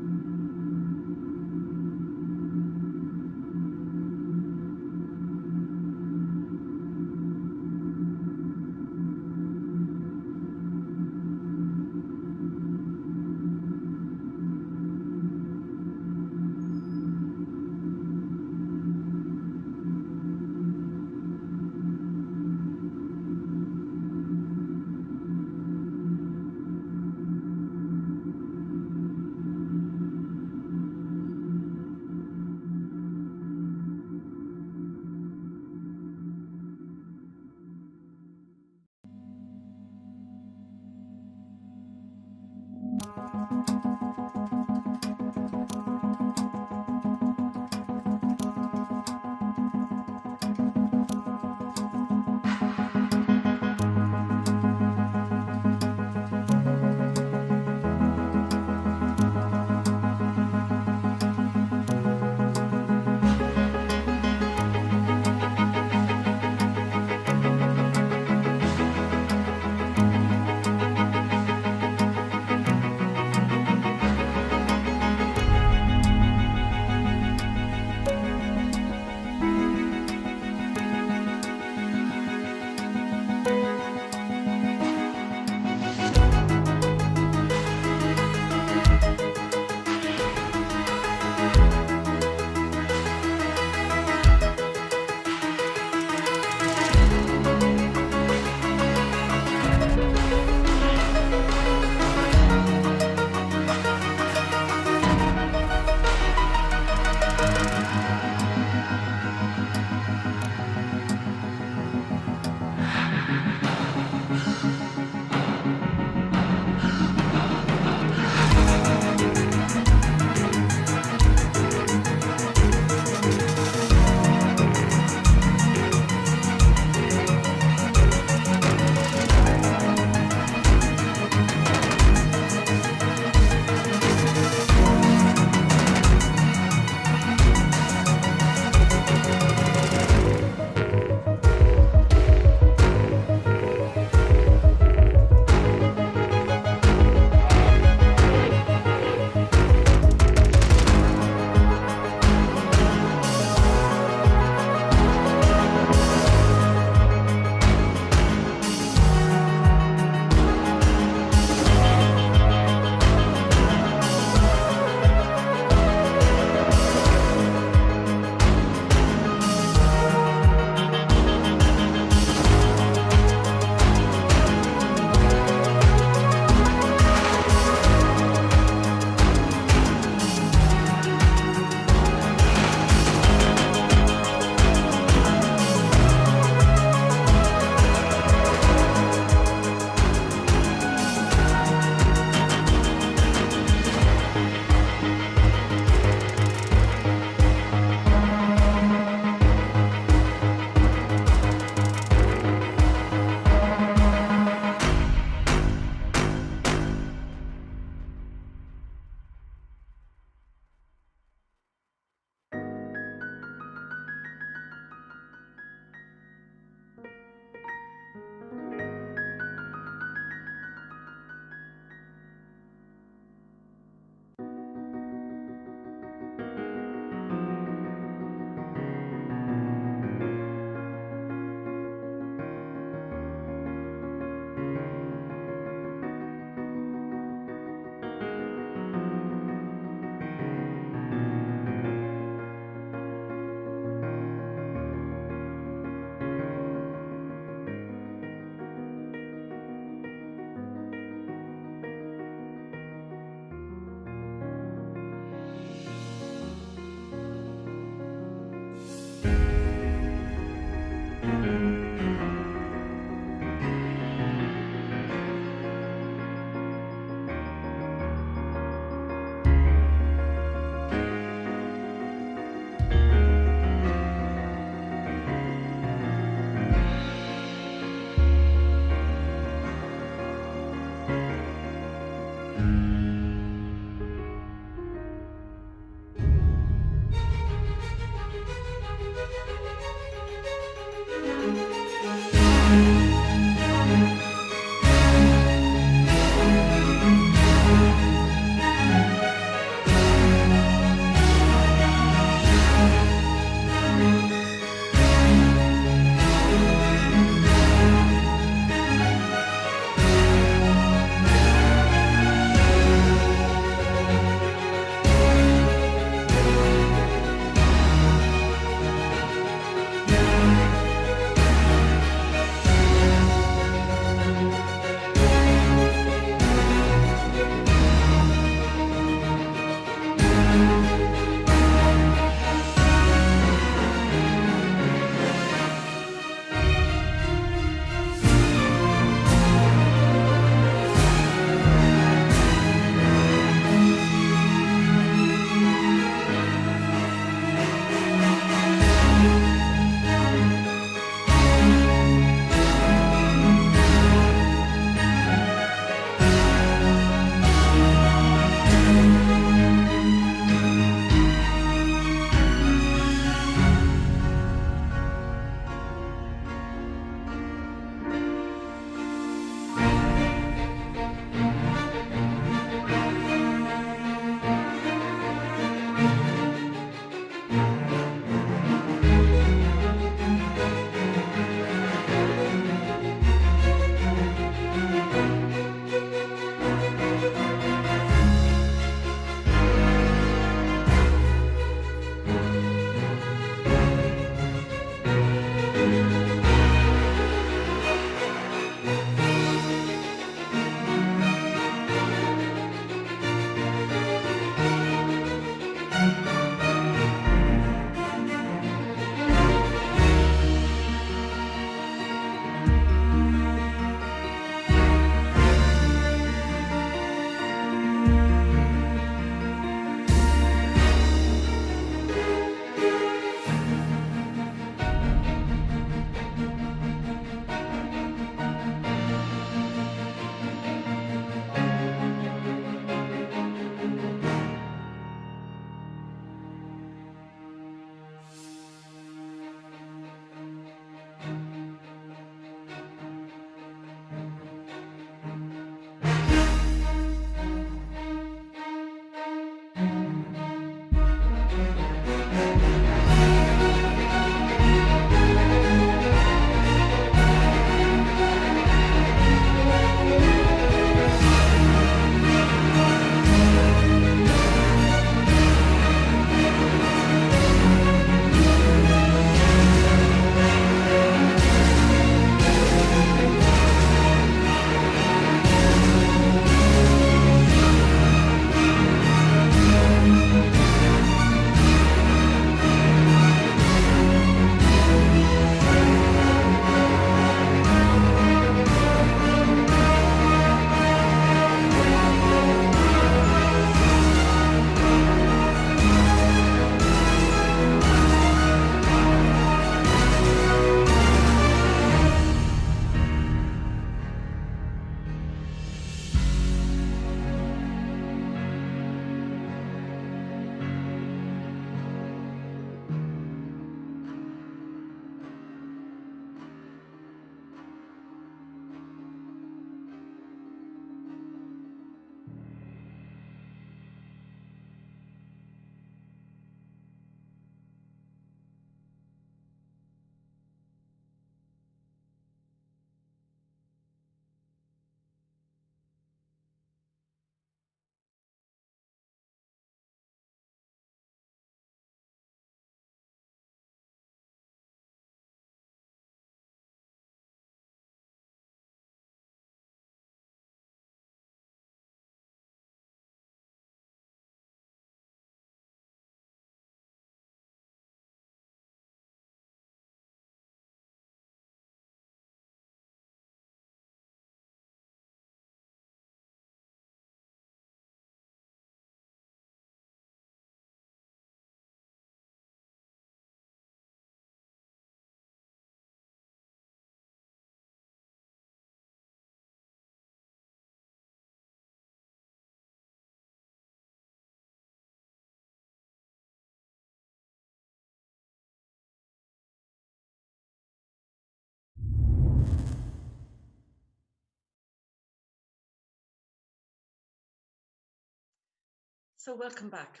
So welcome back.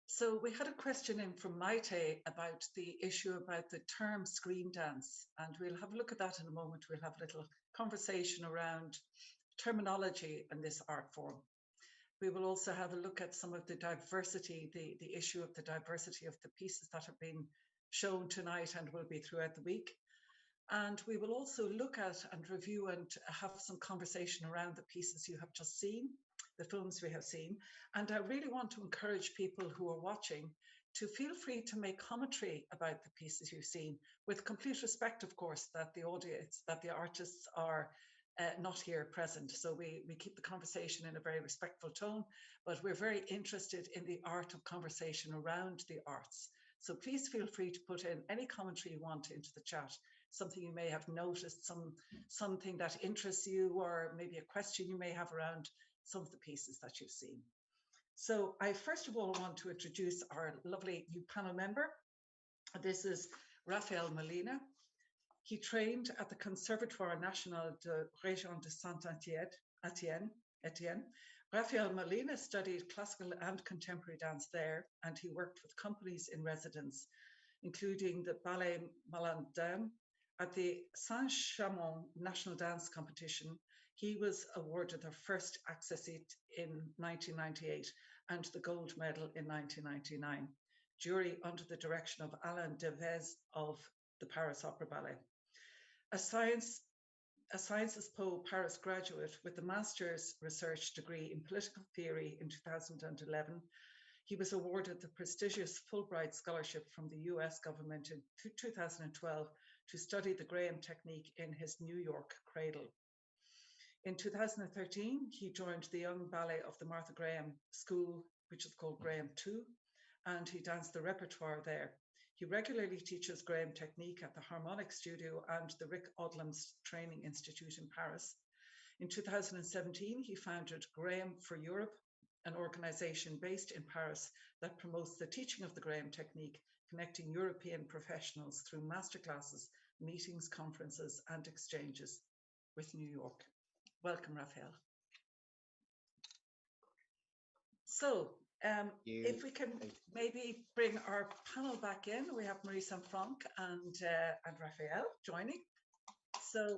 So we had a question in from Maite about the issue about the term screen dance, and we'll have a look at that in a moment. We'll have a little conversation around terminology in this art form. We will also have a look at some of the diversity, the issue of the diversity of the pieces that have been shown tonight and will be throughout the week. And we will also look at and review and have some conversation around the pieces you have just seen, the films we have seen. And I really want to encourage people who are watching to feel free to make commentary about the pieces you've seen, with complete respect, of course, that the audience, that the artists are not here present. So we keep the conversation in a very respectful tone, but we're very interested in the art of conversation around the arts. So please feel free to put in any commentary you want into the chat, something you may have noticed, something that interests you, or maybe a question you may have around some of the pieces that you've seen. So I first of all want to introduce our lovely new panel member. This is Raphael Molina. He trained at the Conservatoire National de Région de Saint-Étienne. Raphael Molina studied classical and contemporary dance there, and he worked with companies in residence, including the Ballet Malandin. At the Saint-Chamond National Dance Competition, he was awarded the first access in 1998 and the gold medal in 1999, jury under the direction of Alain Devez of the Paris Opera Ballet. A Sciences Po Paris graduate with a master's research degree in political theory in 2011, he was awarded the prestigious Fulbright Scholarship from the US government in 2012 to study the Graham technique in his New York cradle. In 2013, he joined the Young Ballet of the Martha Graham School, which is called Graham 2, and he danced the repertoire there. He regularly teaches Graham technique at the Harmonic Studio and the Rick Odlum's Training Institute in Paris. In 2017, he founded Graham for Europe, an organization based in Paris that promotes the teaching of the Graham technique, connecting European professionals through masterclasses, meetings, conferences, and exchanges with New York. Welcome, Raphael. So, if we can maybe bring our panel back in, we have Marie Saint-Franck and Raphael joining. So,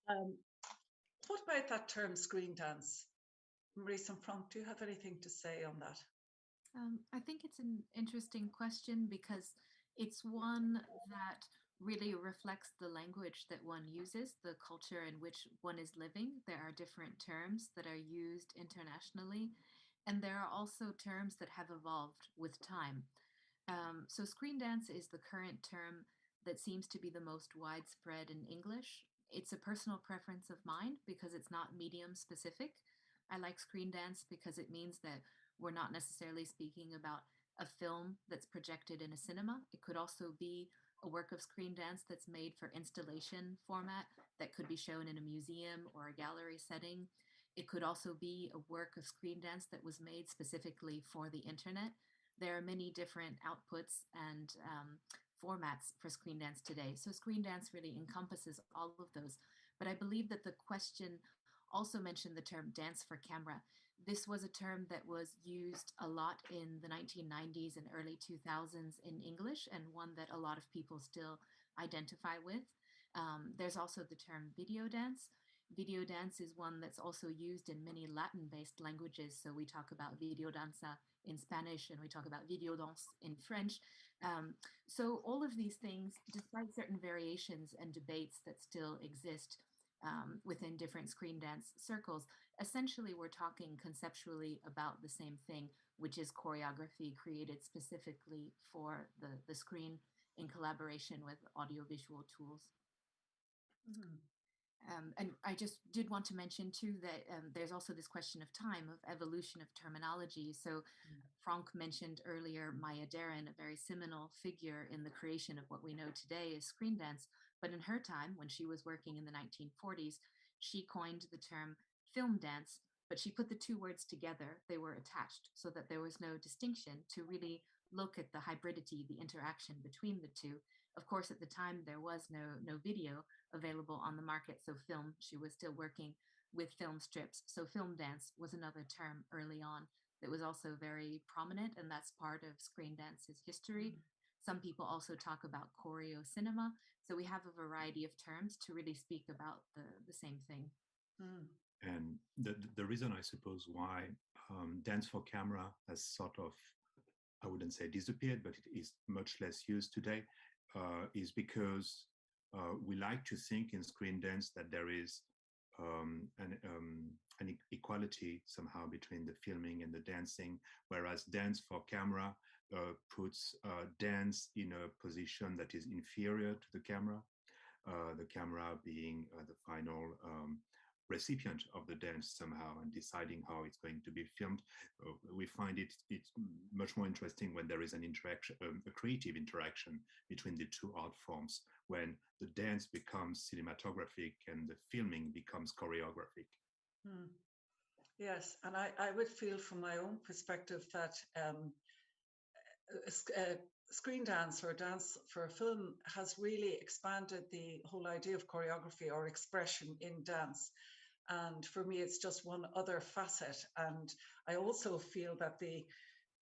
what about that term screen dance? Marie Saint-Franck, do you have anything to say on that? I think it's an interesting question because it's one that really reflects the language that one uses, the culture in which one is living. There are different terms that are used internationally, and there are also terms that have evolved with time. So screen dance is the current term that seems to be the most widespread in English. It's a personal preference of mine because it's not medium specific. I like screen dance because it means that we're not necessarily speaking about a film that's projected in a cinema. It could also be a work of screen dance that's made for installation format that could be shown in a museum or a gallery setting. It could also be a work of screen dance that was made specifically for the internet. There are many different outputs and formats for screen dance today. So screen dance really encompasses all of those. But I believe that the question also mentioned the term dance for camera. This was a term that was used a lot in the 1990s and early 2000s in English, and one that a lot of people still identify with. There's also the term video dance. Video dance is one that's also used in many Latin-based languages. So we talk about video danza in Spanish, and we talk about video danse in French. So all of these things, despite certain variations and debates that still exist within different screen dance circles, essentially we're talking conceptually about the same thing, which is choreography created specifically for the screen in collaboration with audiovisual tools. Mm-hmm. And I just did want to mention too that there's also this question of time, of evolution of terminology. So Franck mentioned earlier Maya Deren, a very seminal figure in the creation of what we know today as screen dance. But in her time, when she was working in the 1940s, she coined the term film dance, but she put the two words together. They were attached so that there was no distinction to really look at the hybridity, the interaction between the two. Of course, at the time, there was no video available on the market. So film, she was still working with film strips. So film dance was another term early on that was also very prominent, and that's part of screen dance's history. Some people also talk about choreo cinema. So we have a variety of terms to really speak about the same thing. And the reason, I suppose, why dance for camera has sort of, I wouldn't say disappeared, but it is much less used today, is because we like to think in screen dance that there is an equality somehow between the filming and the dancing, whereas dance for camera puts dance in a position that is inferior to the camera being the final recipient of the dance somehow and deciding how it's going to be filmed. We find it's much more interesting when there is an interaction, a creative interaction between the two art forms, when the dance becomes cinematographic and the filming becomes choreographic. Yes, and I would feel from my own perspective that screen dance or dance for a film has really expanded the whole idea of choreography or expression in dance. And for me, it's just one other facet. And I also feel that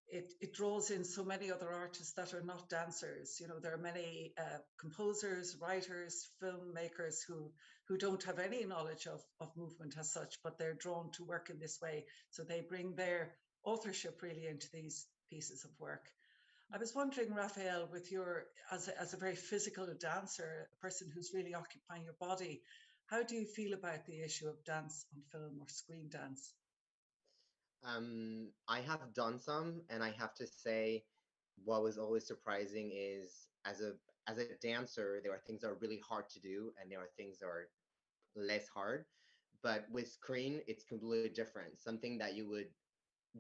it draws in so many other artists that are not dancers. You know, there are many composers, writers, filmmakers who don't have any knowledge of movement as such, but they're drawn to work in this way. So they bring their authorship really into these pieces of work. I was wondering, Raphael, with your, as a very physical dancer, a person who's really occupying your body, how do you feel about the issue of dance on film or screen dance? I have done some, and I have to say, what was always surprising is as a dancer, there are things that are really hard to do, and there are things that are less hard. But with screen, it's completely different. Something that you would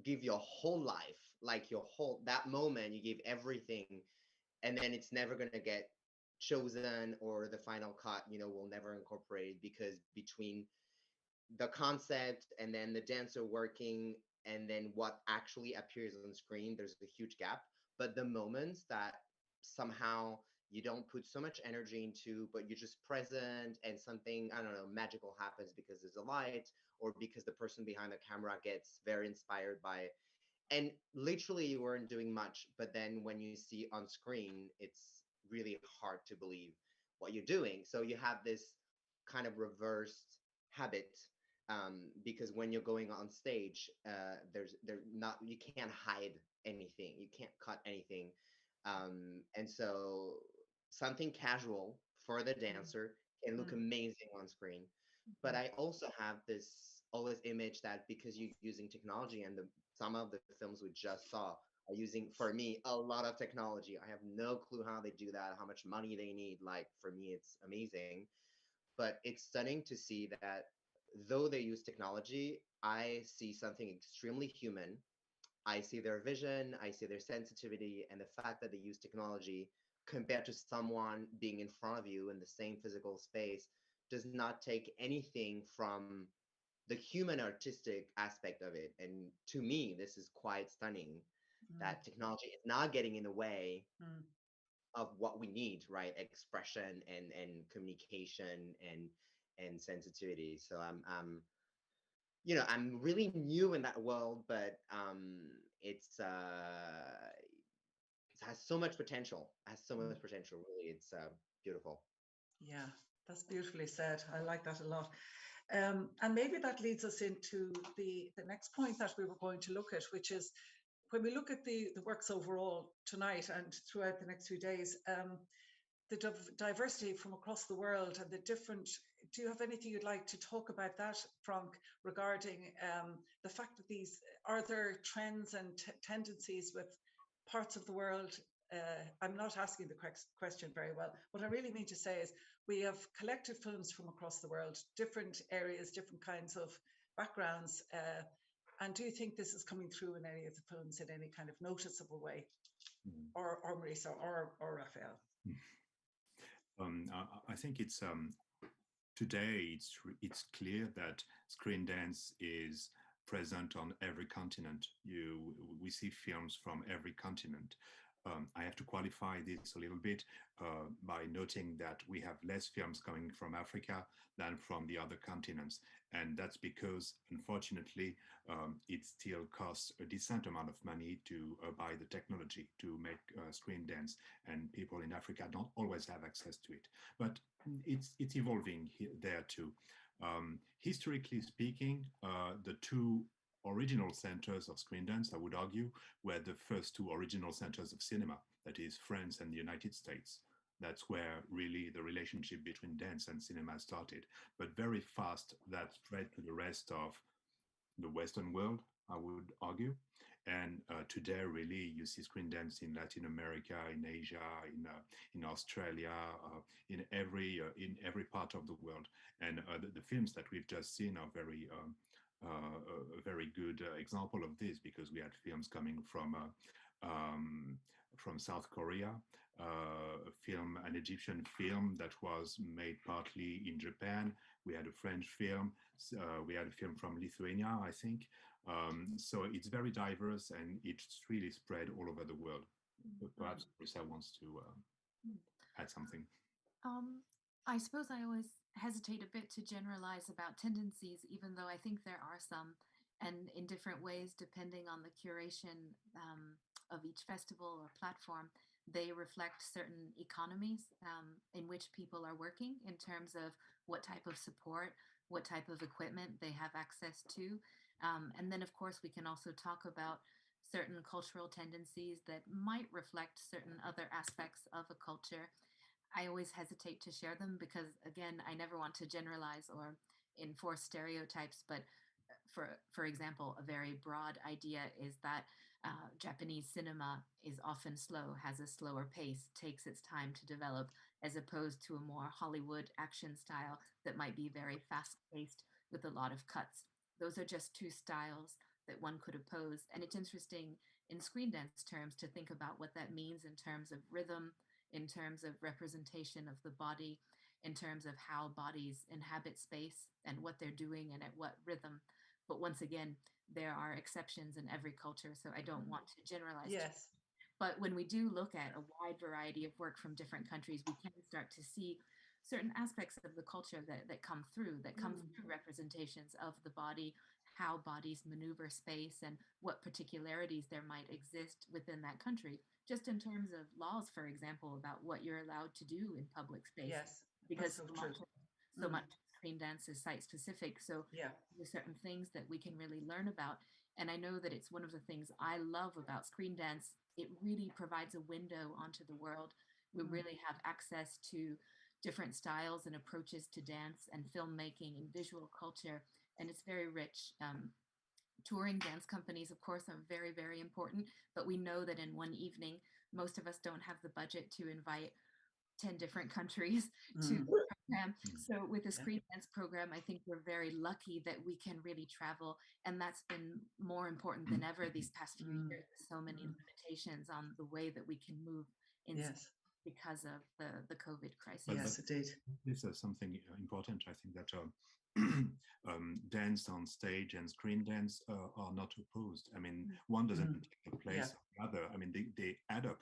give your whole life, like your whole that moment, you give everything, and then it's never gonna get chosen, or the final cut, will never incorporate it, because between the concept and then the dancer working and then what actually appears on screen, there's a huge gap. But the moments that somehow you don't put so much energy into, but you're just present, and something, I don't know, magical happens because there's a light, or because the person behind the camera gets very inspired by it. And literally you weren't doing much, but then when you see on screen, it's really hard to believe what you're doing. So you have this kind of reversed habit, because when you're going on stage, you can't hide anything, you can't cut anything, and so something casual for the dancer can look amazing on screen. But I also have this always image that because you're using technology, and some of the films we just saw are using, for me, a lot of technology. I have no clue how they do that, how much money they need. Like, for me, it's amazing. But it's stunning to see that though they use technology, I see something extremely human. I see their vision, I see their sensitivity, and the fact that they use technology compared to someone being in front of you in the same physical space does not take anything from the human artistic aspect of it. And to me, this is quite stunning, that technology is not getting in the way of what we need, right? Expression and communication and sensitivity. So I'm really new in that world, but it has so much potential. Really. It's beautiful. Yeah, that's beautifully said. I like that a lot. And maybe that leads us into the next point that we were going to look at, which is when we look at the works overall tonight and throughout the next few days, the diversity from across the world and the different. Do you have anything you'd like to talk about that, Frank, regarding the fact that are there trends and tendencies with parts of the world? I'm not asking the question very well. What I really mean to say is we have collected films from across the world, different areas, different kinds of backgrounds. And do you think this is coming through in any of the films in any kind of noticeable way? Or Marisa or Raphael? I think it's today it's clear that screen dance is present on every continent. We see films from every continent. I have to qualify this a little bit by noting that we have less films coming from Africa than from the other continents. And that's because, unfortunately, it still costs a decent amount of money to buy the technology to make screen dance, and people in Africa don't always have access to it. But it's evolving there too. Historically speaking, the two original centers of screen dance, I would argue, were the first two original centers of cinema, that is France and the United States. That's where really the relationship between dance and cinema started. But very fast, that spread to the rest of the Western world, I would argue. And today, really, you see screen dance in Latin America, in Asia, in Australia, in every part of the world. And the films that we've just seen are a very good example of this, because we had films coming from South Korea, an Egyptian film that was made partly in Japan. We had a French film. We had a film from Lithuania, I think. So it's very diverse, and it's really spread all over the world. But perhaps Marissa wants to add something. I suppose I always hesitate a bit to generalize about tendencies, even though I think there are some, and in different ways, depending on the curation of each festival or platform, they reflect certain economies in which people are working in terms of what type of support, what type of equipment they have access to. And then, of course, we can also talk about certain cultural tendencies that might reflect certain other aspects of a culture. I always hesitate to share them because, again, I never want to generalize or enforce stereotypes. But for example, a very broad idea is that Japanese cinema is often slow, has a slower pace, takes its time to develop, as opposed to a more Hollywood action style that might be very fast-paced with a lot of cuts. Those are just two styles that one could oppose. And it's interesting in screen dance terms to think about what that means in terms of rhythm, in terms of representation of the body, in terms of how bodies inhabit space and what they're doing and at what rhythm. But once again, there are exceptions in every culture, so I don't want to generalize. Yes. But when we do look at a wide variety of work from different countries, we can start to see certain aspects of the culture that come through, representations of the body, how bodies maneuver space, and what particularities there might exist within that country, just in terms of laws, for example, about what you're allowed to do in public space. Yes, because so true. So much screen dance is site specific. So yeah, there's certain things that we can really learn about. And I know that it's one of the things I love about screen dance. It really provides a window onto the world. We really have access to different styles and approaches to dance and filmmaking and visual culture. And it's very rich. Touring dance companies, of course, are very, very important. But we know that in one evening, most of us don't have the budget to invite 10 different countries to the program. So with the screen dance program, I think we're very lucky that we can really travel. And that's been more important than ever these past few years. So many limitations on the way that we can move in because of the COVID crisis. Yes, indeed. This is something important. I think that dance on stage and screen dance are not opposed. I mean, one doesn't take the place of the other. I mean, they add up.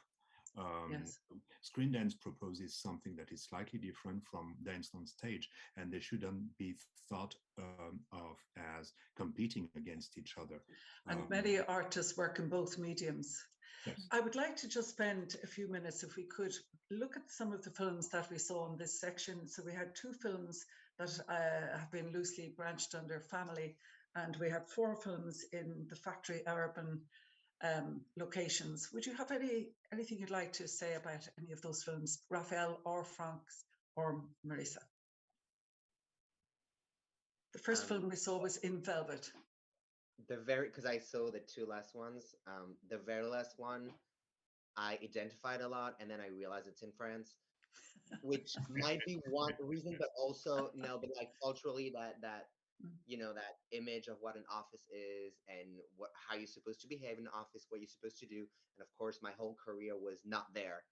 Screen dance proposes something that is slightly different from dance on stage, and they shouldn't be thought of as competing against each other. And many artists work in both mediums. Yes. I would like to just spend a few minutes, if we could, look at some of the films that we saw in this section. So we had two films that have been loosely branched under family, and we had 4 films in the factory urban locations. Would you have anything you'd like to say about any of those films, Raphael or Frank or Marissa? The first film we saw was In Velvet. Because I saw the 2 last ones. The very last one, I identified a lot, and then I realized it's in France, which might be one reason, but also no, but like culturally, that that image of what an office is and how you're supposed to behave in an office, what you're supposed to do, and of course, my whole career was not there,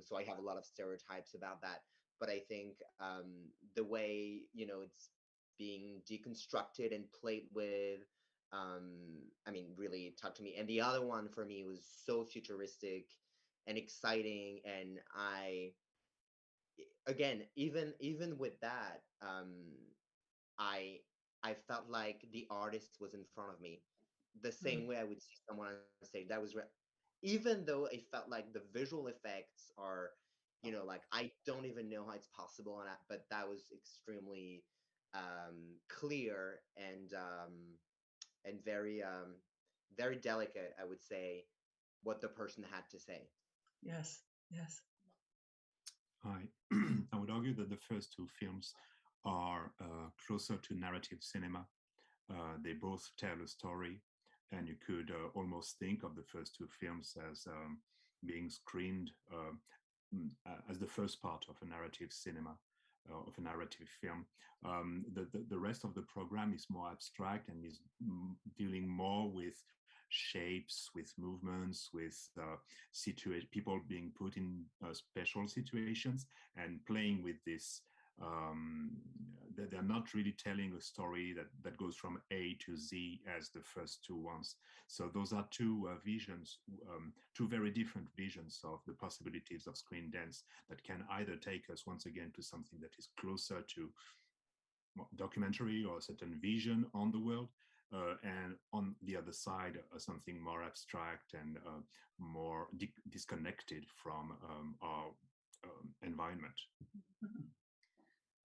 so I have a lot of stereotypes about that. But I think the way it's being deconstructed and played with. I mean, really talked to me. And the other one for me was so futuristic and exciting. And again, even with that, I I felt like the artist was in front of me, the same way I would see someone on stage. Even though it felt like the visual effects are, like I don't even know how it's possible, but that was extremely clear and very delicate, I would say, what the person had to say. Yes, yes. I I would argue that the first two films are closer to narrative cinema. They both tell a story, and you could almost think of the first two films as being screened as the first part of a narrative cinema, of a narrative film. The rest of the program is more abstract and is dealing more with shapes, with movements, with people being put in special situations and playing with this. They're not really telling a story that goes from A to Z as the first two ones. So those are two visions, two very different visions of the possibilities of screen dance that can either take us once again to something that is closer to documentary or a certain vision on the world, and on the other side, something more abstract and more disconnected from our environment.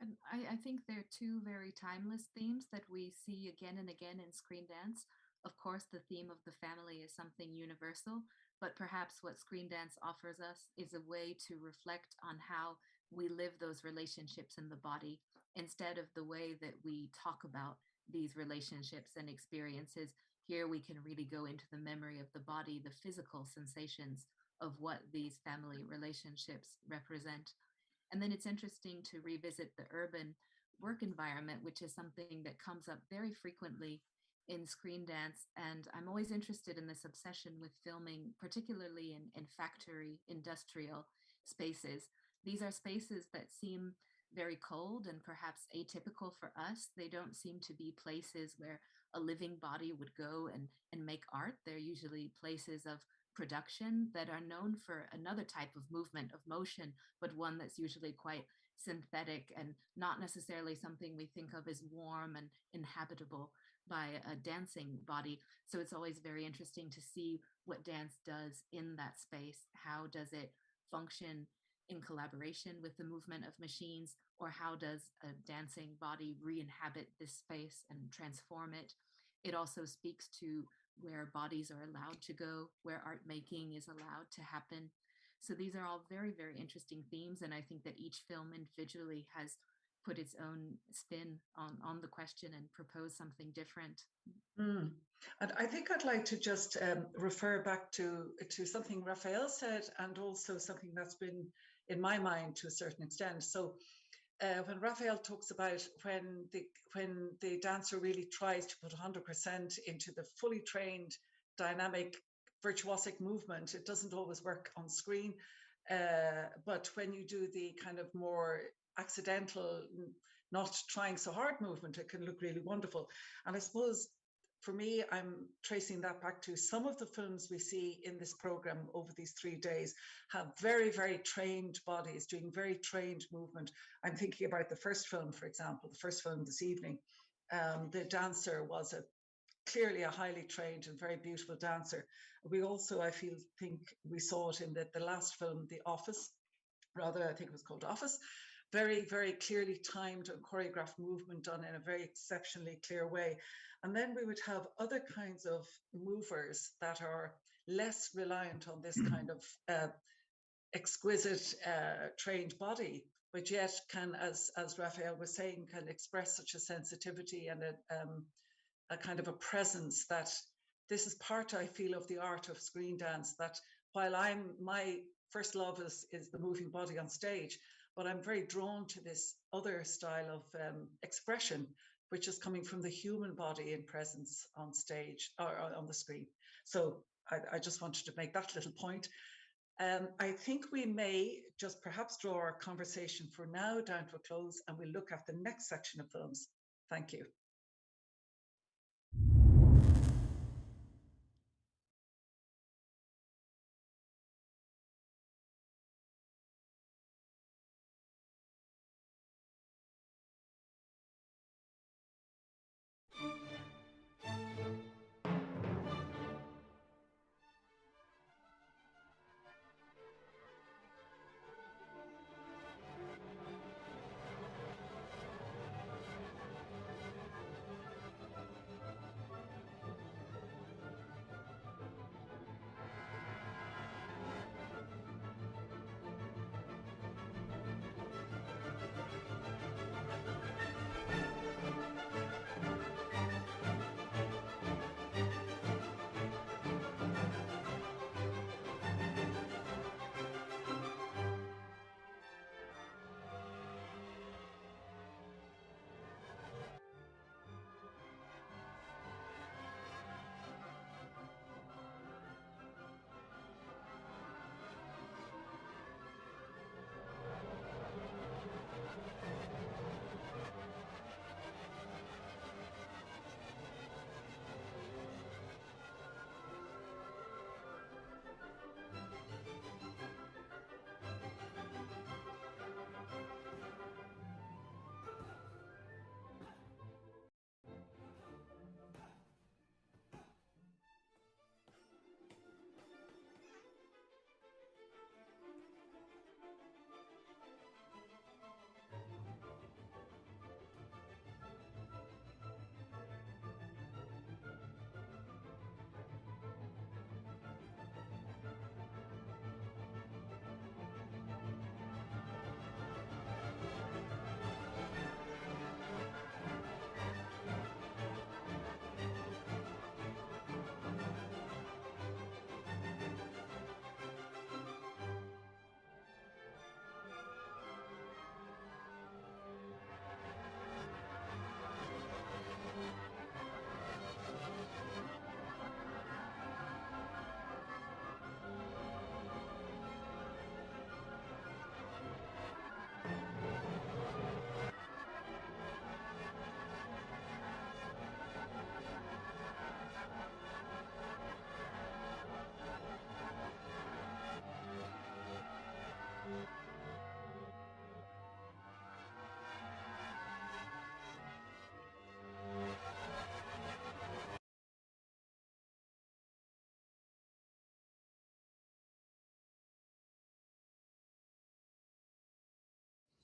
And I think they're two very timeless themes that we see again and again in screen dance. Of course, the theme of the family is something universal, but perhaps what screen dance offers us is a way to reflect on how we live those relationships in the body instead of the way that we talk about these relationships and experiences. Here we can really go into the memory of the body, the physical sensations of what these family relationships represent. And then it's interesting to revisit the urban work environment, which is something that comes up very frequently in screen dance. And I'm always interested in this obsession with filming, particularly in factory industrial spaces. These are spaces that seem very cold and perhaps atypical for us. They don't seem to be places where a living body would go and make art. They're usually places of production that are known for another type of movement, of motion, but one that's usually quite synthetic and not necessarily something we think of as warm and inhabitable by a dancing body. So it's always very interesting to see what dance does in that space. How does it function in collaboration with the movement of machines, or how does a dancing body re-inhabit this space and transform it? It also speaks to where bodies are allowed to go, where art making is allowed to happen. So these are all very, very interesting themes. And I think that each film individually has put its own spin on the question and proposed something different. And I think I'd like to just refer back to something Raphael said, and also something that's been in my mind to a certain extent. So when Raphael talks about when the dancer really tries to put 100% into the fully trained, dynamic, virtuosic movement, it doesn't always work on screen. But when you do the kind of more accidental, not trying so hard movement, it can look really wonderful. And I suppose for me, I'm tracing that back to some of the films we see in this program over these 3 days have very, very trained bodies doing very trained movement. I'm thinking about the first film, for example, the first film this evening. The dancer was clearly a highly trained and very beautiful dancer. We also, I think we saw it in the last film, The Office, rather, I think it was called Office. Very, very clearly timed and choreographed movement done in a very exceptionally clear way. And then we would have other kinds of movers that are less reliant on this kind of exquisite trained body, but yet can, as Raphael was saying, can express such a sensitivity and a kind of a presence that this is part, I feel, of the art of screen dance, that while my first love is the moving body on stage, but I'm very drawn to this other style of expression, which is coming from the human body in presence on stage or on the screen. So I just wanted to make that little point. I think we may just perhaps draw our conversation for now down to a close, and we'll look at the next section of films. Thank you.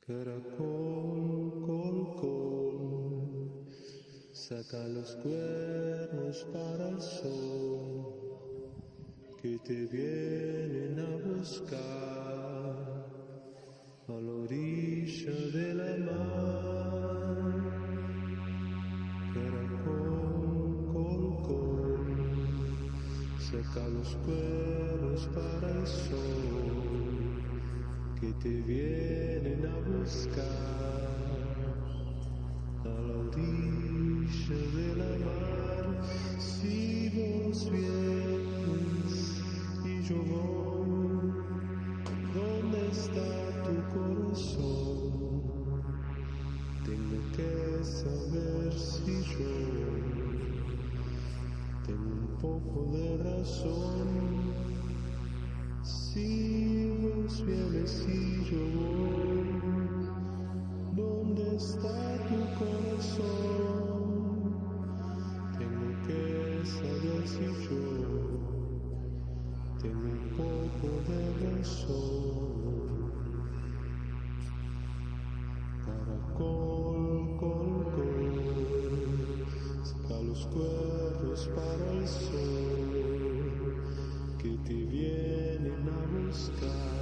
Caracol, col, col, saca los cuernos para el sol, que te vienen a buscar a la orilla de la mar. Caracol, col, col, saca los cuernos para el sol, que te vienen a buscar a la orilla de la mar. Si vos vienes y yo voy, ¿dónde está tu corazón? Tengo que saber si yo tengo un poco de razón. Si vos vienes y yo voy, ¿dónde está tu corazón? Tengo que saber si yo tengo un poco de razón. Caracol, col, col, saca los cuernos para el sol, que te vienen a buscar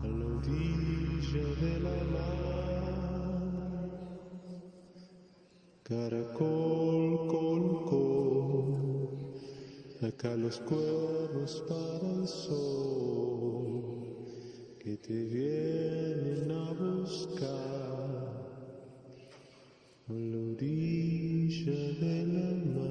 a la orilla de la mar. Caracol, col, col, saca los cuernos para el sol, que te vienen a buscar a la orilla de la mar.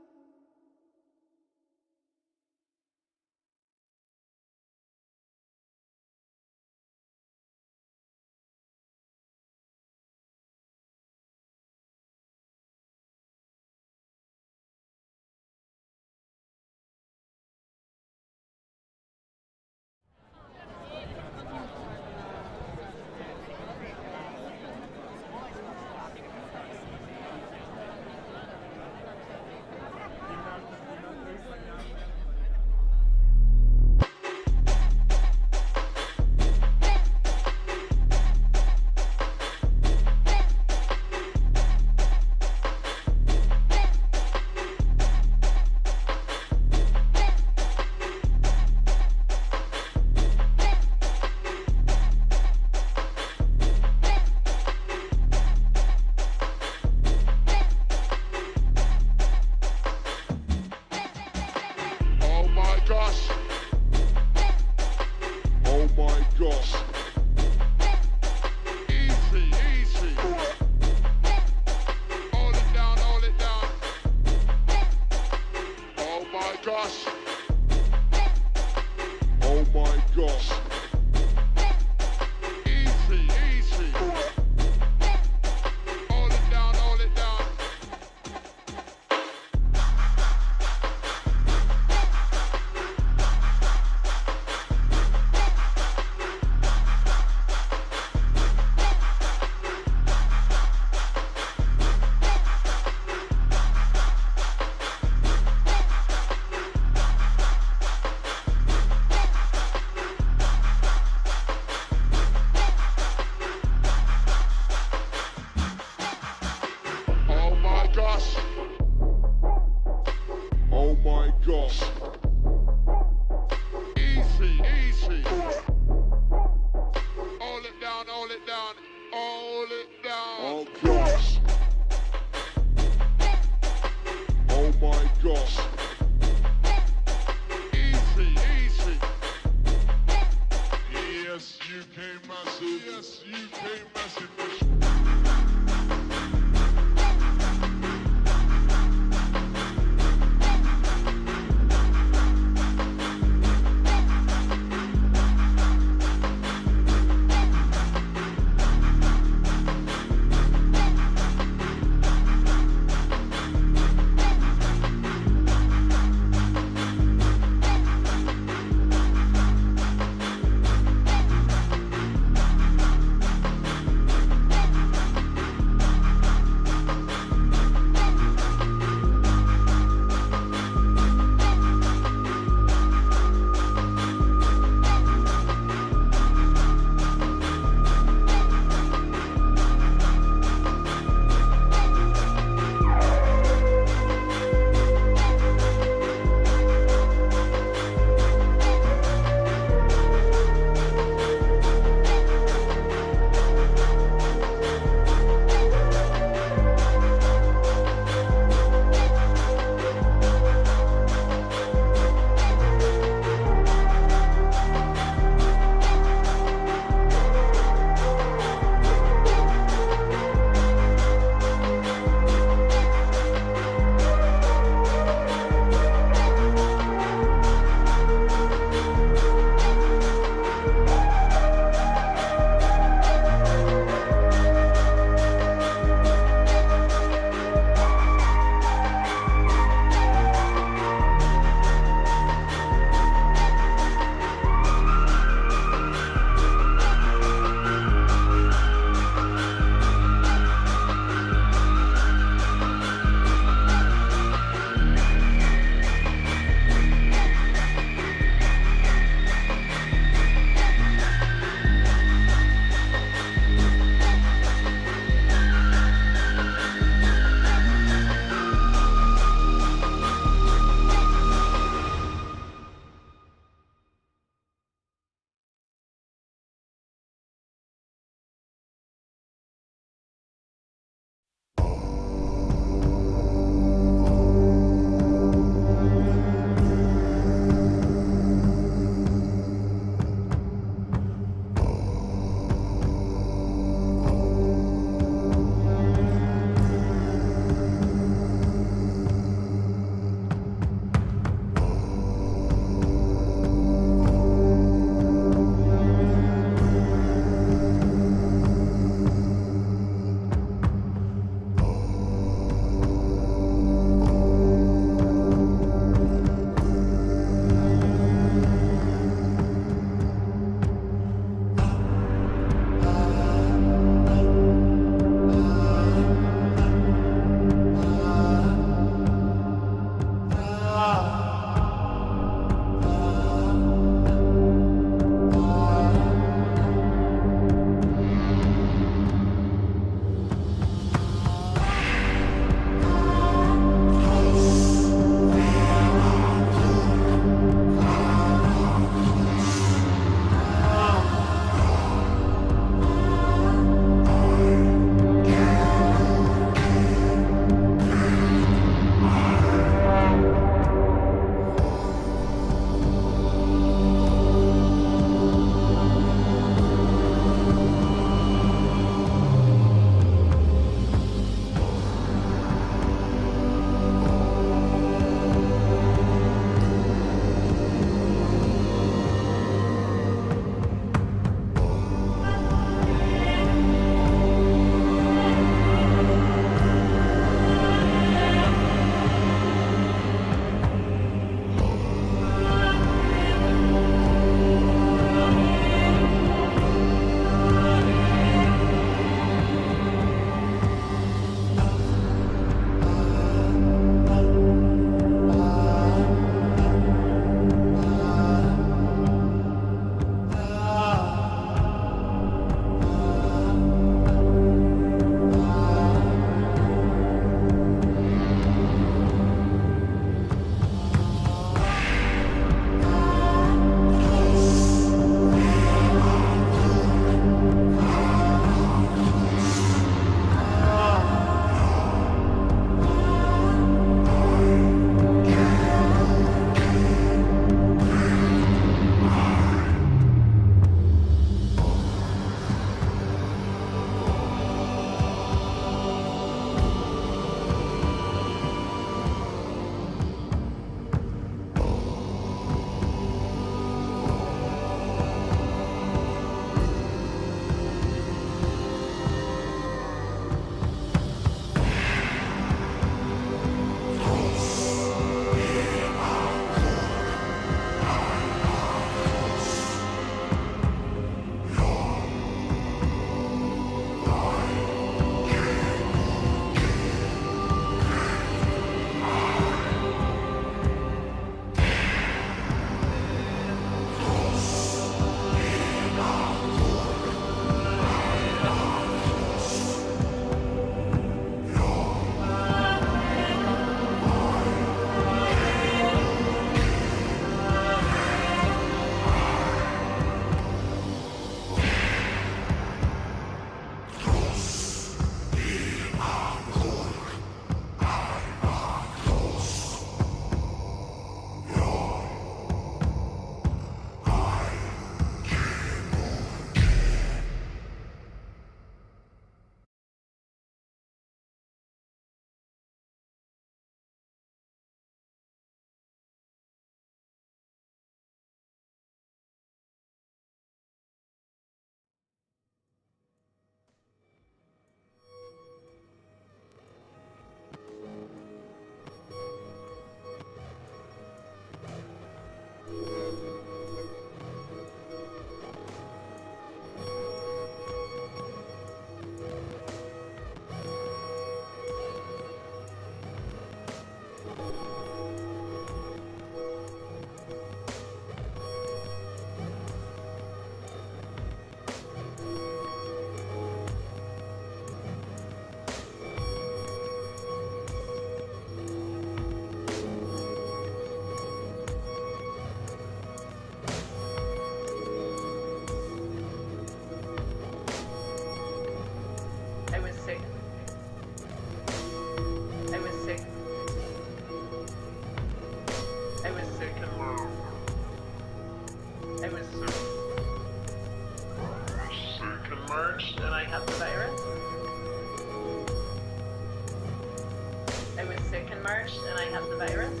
sick in March and I had the virus.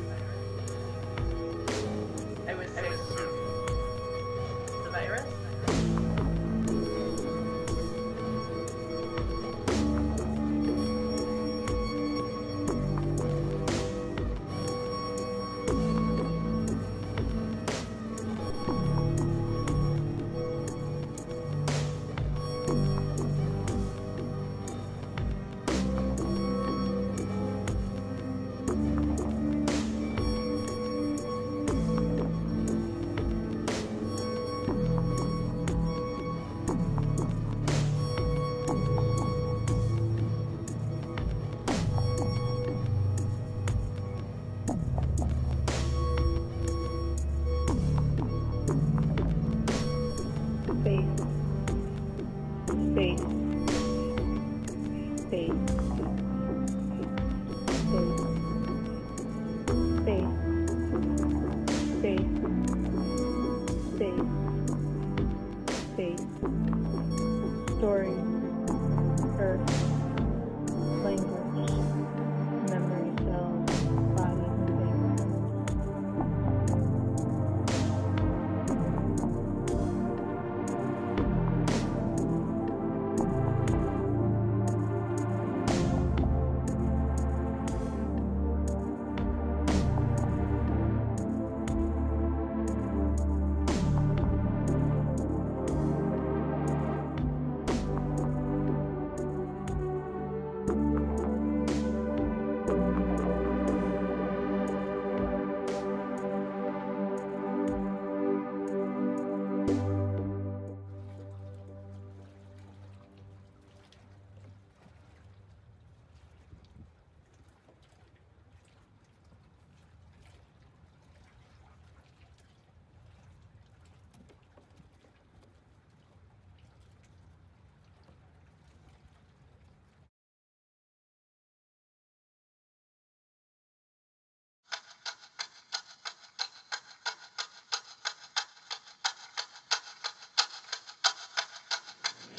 I was sick with the virus.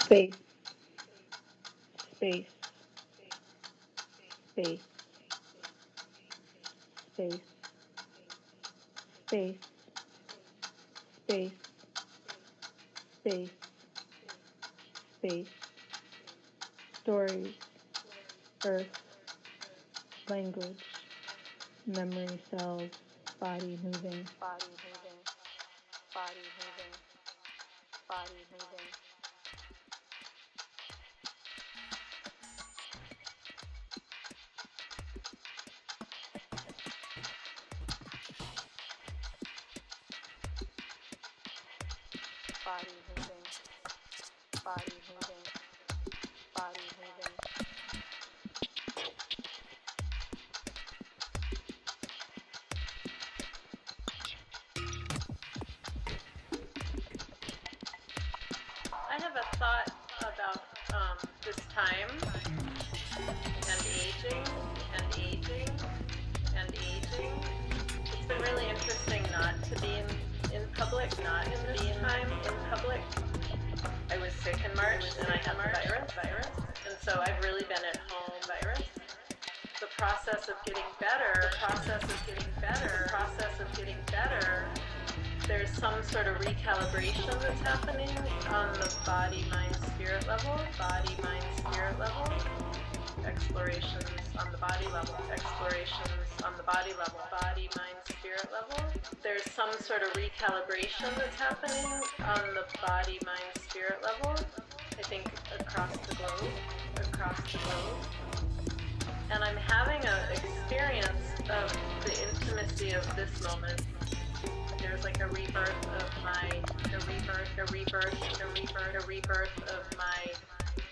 Space, space, space, space, space, space, space, space, stories, earth, language, memory cells, body moving, body moving, body moving, body moving. Body moving, body moving, body moving. I have a thought about this time and aging and aging and aging. It's been really interesting not to be in public, not in this time in public. I was sick in March and I had the virus, and so I've really been at home. Virus. The process of getting better. There's some sort of recalibration that's happening on the body, mind, spirit level. Explorations on the body level. Body, mind, spirit level. There's some sort of recalibration that's happening on the body, mind, spirit level. I think across the globe. And I'm having an experience of the intimacy of this moment. There's like a rebirth of my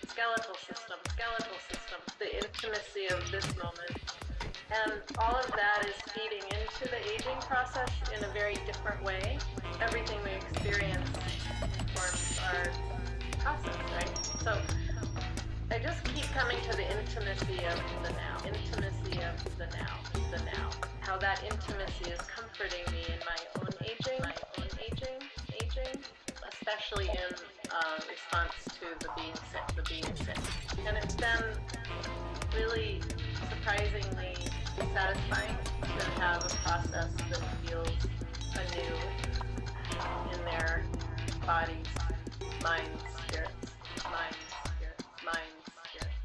skeletal system, the intimacy of this moment. And all of that is feeding into the aging process in a very different way. Everything we experience forms our process, right? So I just keep coming to the intimacy of the now. How that intimacy is comforting me in my own aging, especially in response to the being sick. And it's been really surprisingly satisfying to have a process that feels anew in their bodies, minds, spirits, minds, spirits, minds, spirits.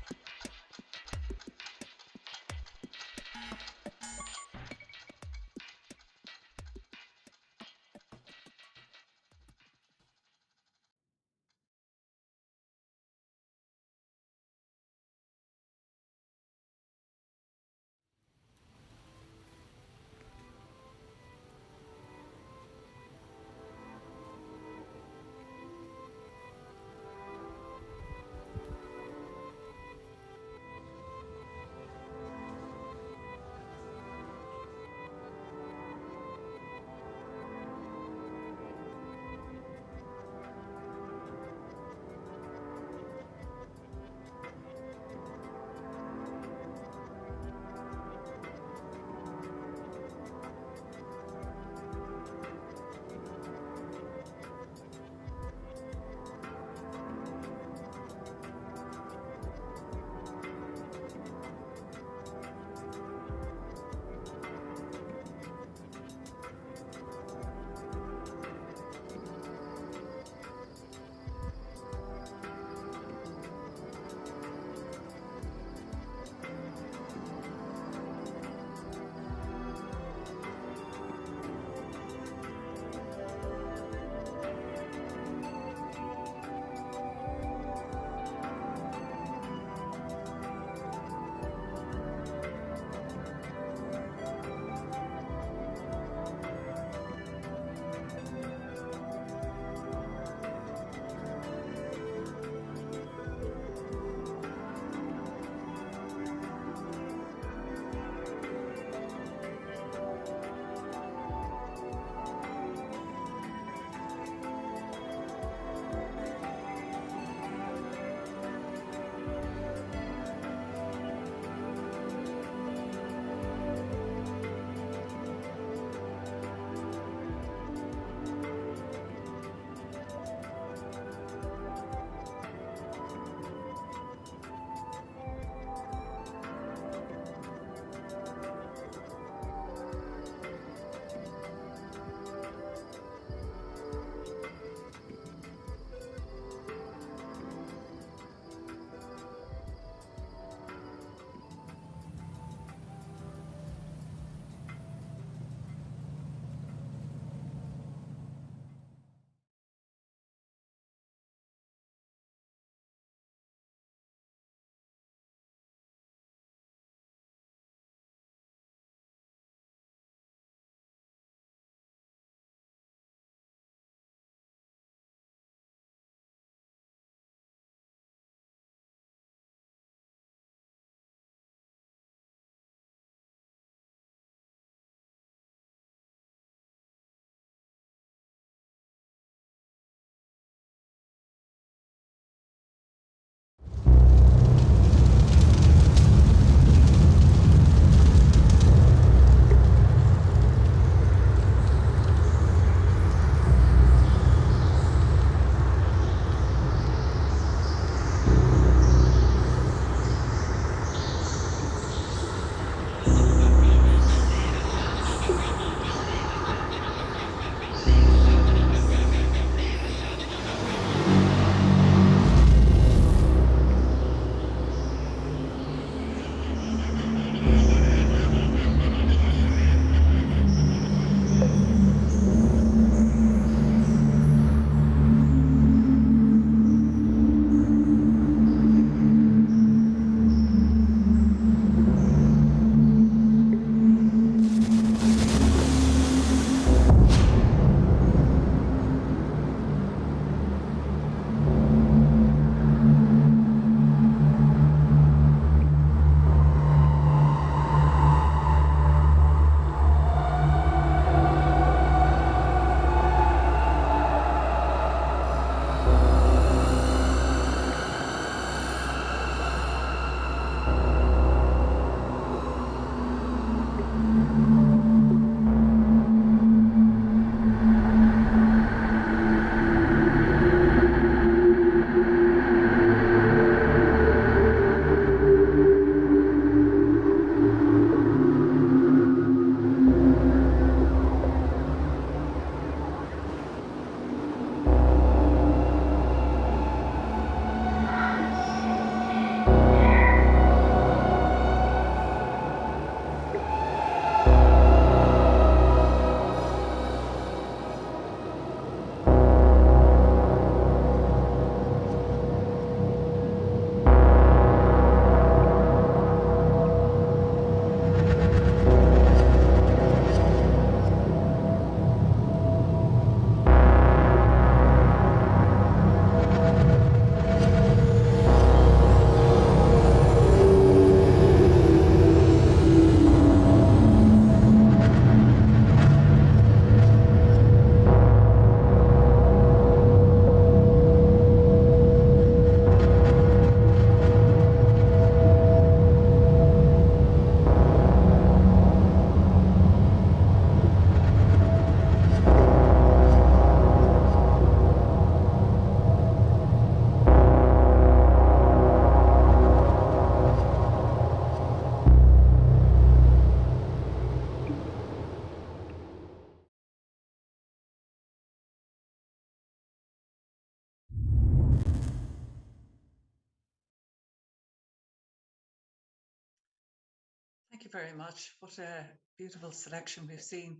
you very much. What a beautiful selection we've seen.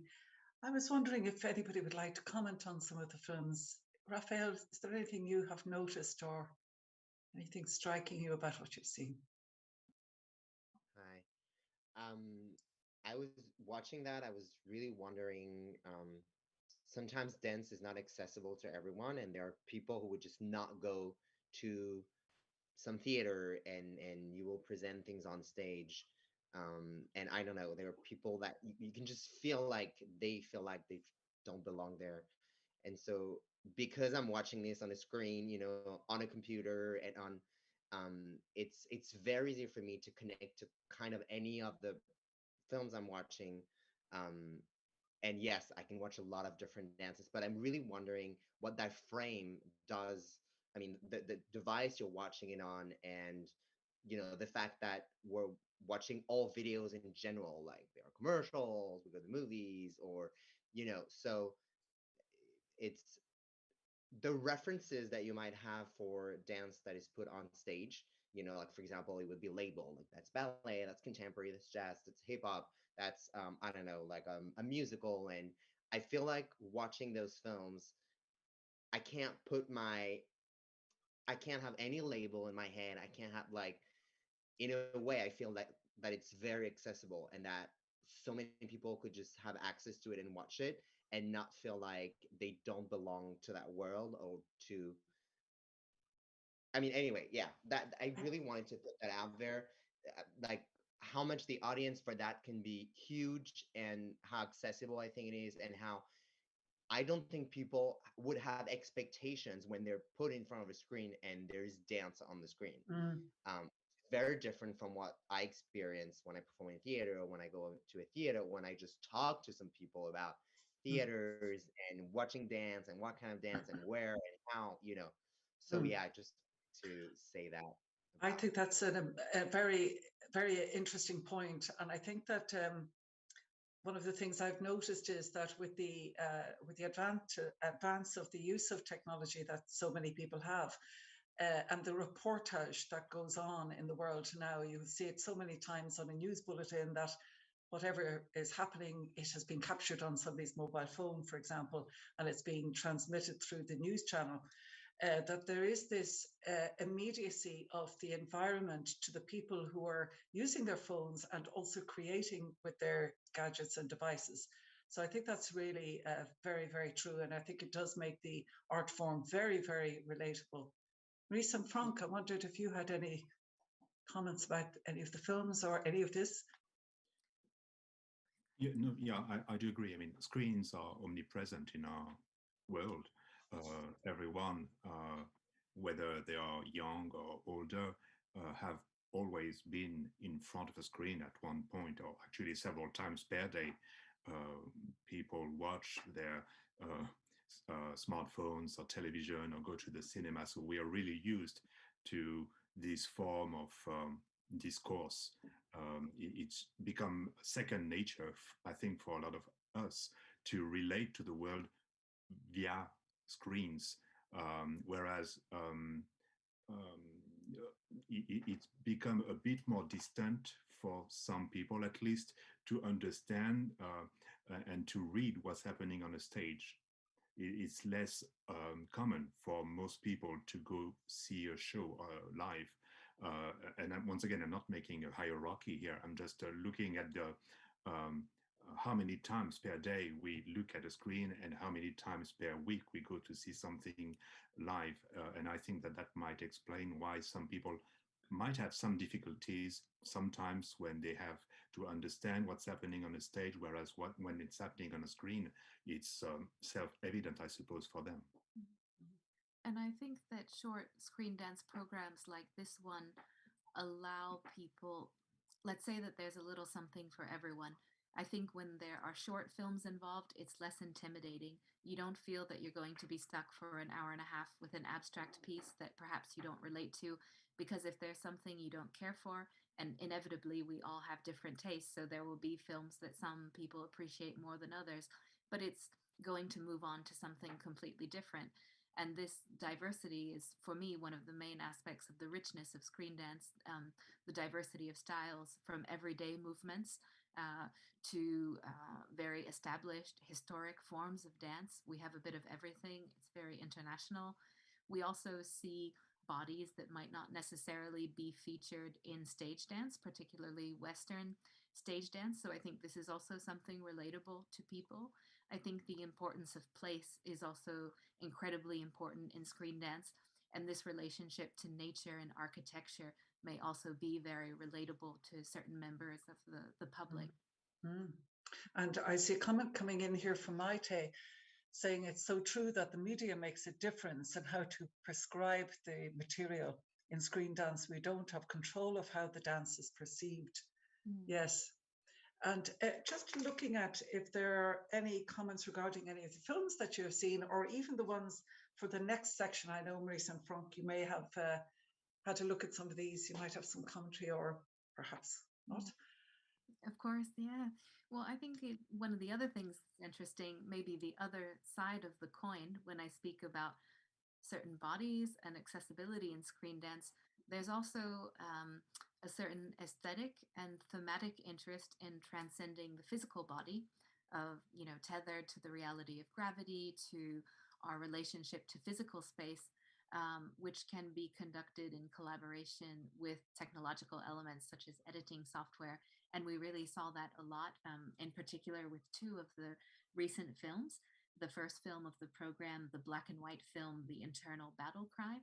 I was wondering if anybody would like to comment on some of the films. Raphael, is there anything you have noticed or anything striking you about what you've seen? Hi. I was watching that. I was really wondering. Sometimes dance is not accessible to everyone, and there are people who would just not go to some theater and you will present things on stage. And I don't know, there are people that you can just feel like they don't belong there. And so because I'm watching this on a screen, on a computer and on it's very easy for me to connect to kind of any of the films I'm watching. Um, and yes, I can watch a lot of different dances, but I'm really wondering what that frame does. I mean, the device you're watching it on, and the fact that we're watching all videos in general, like there are commercials, we go to movies, or so it's the references that you might have for dance that is put on stage. Like for example, it would be labeled like that's ballet, that's contemporary, that's jazz, that's hip hop, that's I don't know, like a musical. And I feel like watching those films, I can't put my I can't have any label in my head. I can't have like, in a way, I feel that it's very accessible and that so many people could just have access to it and watch it and not feel like they don't belong to that world or to. I mean, anyway, yeah, that I really wanted to put that out there, like how much the audience for that can be huge and how accessible I think it is, and how I don't think people would have expectations when they're put in front of a screen and there's dance on the screen. Mm. Um, Very different from what I experience when I perform in theater or when I go to a theater, when I just talk to some people about theaters and watching dance and what kind of dance and where and how. So Mm. yeah, just to say that. I think that's a very, very interesting point. And I think that one of the things I've noticed is that with the advance of the use of technology that so many people have, and the reportage that goes on in the world now, you see it so many times on a news bulletin that whatever is happening, it has been captured on somebody's mobile phone, for example, and it's being transmitted through the news channel. That there is this immediacy of the environment to the people who are using their phones and also creating with their gadgets and devices. So I think that's really very, very true. And I think it does make the art form very, very relatable. Maurice and Frank, I wondered if you had any comments about any of the films or any of this. Yeah, no, yeah, I do agree. I mean, screens are omnipresent in our world. Everyone, whether they are young or older, have always been in front of a screen at one point, or actually several times per day. People watch their smartphones or television or go to the cinema. So we are really used to this form of discourse. It's become second nature, I think, for a lot of us to relate to the world via screens, whereas it's become a bit more distant for some people, at least, to understand and to read what's happening on a stage. It's less common for most people to go see a show live. And once again, I'm not making a hierarchy here. I'm just looking at the how many times per day we look at a screen and how many times per week we go to see something live. And I think that might explain why some people might have some difficulties sometimes when they have to understand what's happening on a stage, whereas when it's happening on a screen, it's self-evident, I suppose, for them. And I think that short screen dance programs like this one allow people, let's say that there's a little something for everyone. I think when there are short films involved, it's less intimidating. You don't feel that you're going to be stuck for an hour and a half with an abstract piece that perhaps you don't relate to, because if there's something you don't care for, and inevitably we all have different tastes, so there will be films that some people appreciate more than others, but it's going to move on to something completely different. And this diversity is, for me, one of the main aspects of the richness of screen dance, the diversity of styles from everyday movements to very established historic forms of dance. We have a bit of everything. It's very international. We also see bodies that might not necessarily be featured in stage dance, particularly Western stage dance. So I think this is also something relatable to people. I think the importance of place is also incredibly important in screen dance. And this relationship to nature and architecture may also be very relatable to certain members of the public. Mm. And I see a comment coming in here from Maite saying it's so true that the media makes a difference in how to prescribe the material. In screen dance, we don't have control of how the dance is perceived. Yes. And just looking at if there are any comments regarding any of the films that you've seen, or even the ones for the next section. I know, Maurice and Frank, you may have had a look at some of these. You might have some commentary or perhaps not. Of course, yeah. Well, I think one of the other things that's interesting, maybe the other side of the coin, when I speak about certain bodies and accessibility in screen dance, there's also a certain aesthetic and thematic interest in transcending the physical body, of tethered to the reality of gravity, to our relationship to physical space, which can be conducted in collaboration with technological elements such as editing software. And we really saw that a lot, in particular with two of the recent films. The first film of the program, the black and white film, The Internal Battle Cry,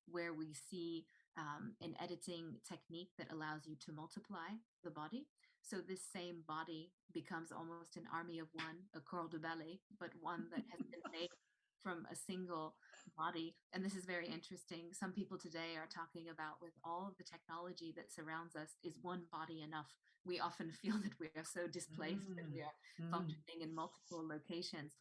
where we see an editing technique that allows you to multiply the body. So this same body becomes almost an army of one, a corps de ballet, but one that has been made from a single body. And this is very interesting. Some people today are talking about, with all of the technology that surrounds us, is one body enough? We often feel that we are so displaced that we are functioning in multiple locations,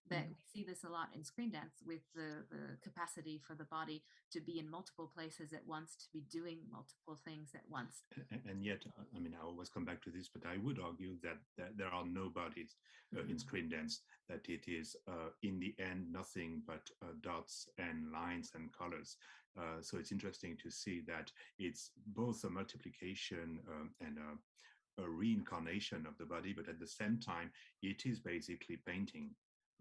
that we see this a lot in screen dance, with the capacity for the body to be in multiple places at once, to be doing multiple things at once. And yet, I mean, I always come back to this, but I would argue that there are no bodies in screen dance, that it is in the end nothing but dots and lines and colors. So it's interesting to see that it's both a multiplication and a reincarnation of the body, but at the same time, it is basically painting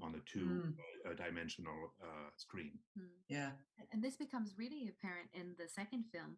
on a two-dimensional screen. Yeah. And this becomes really apparent in the second film,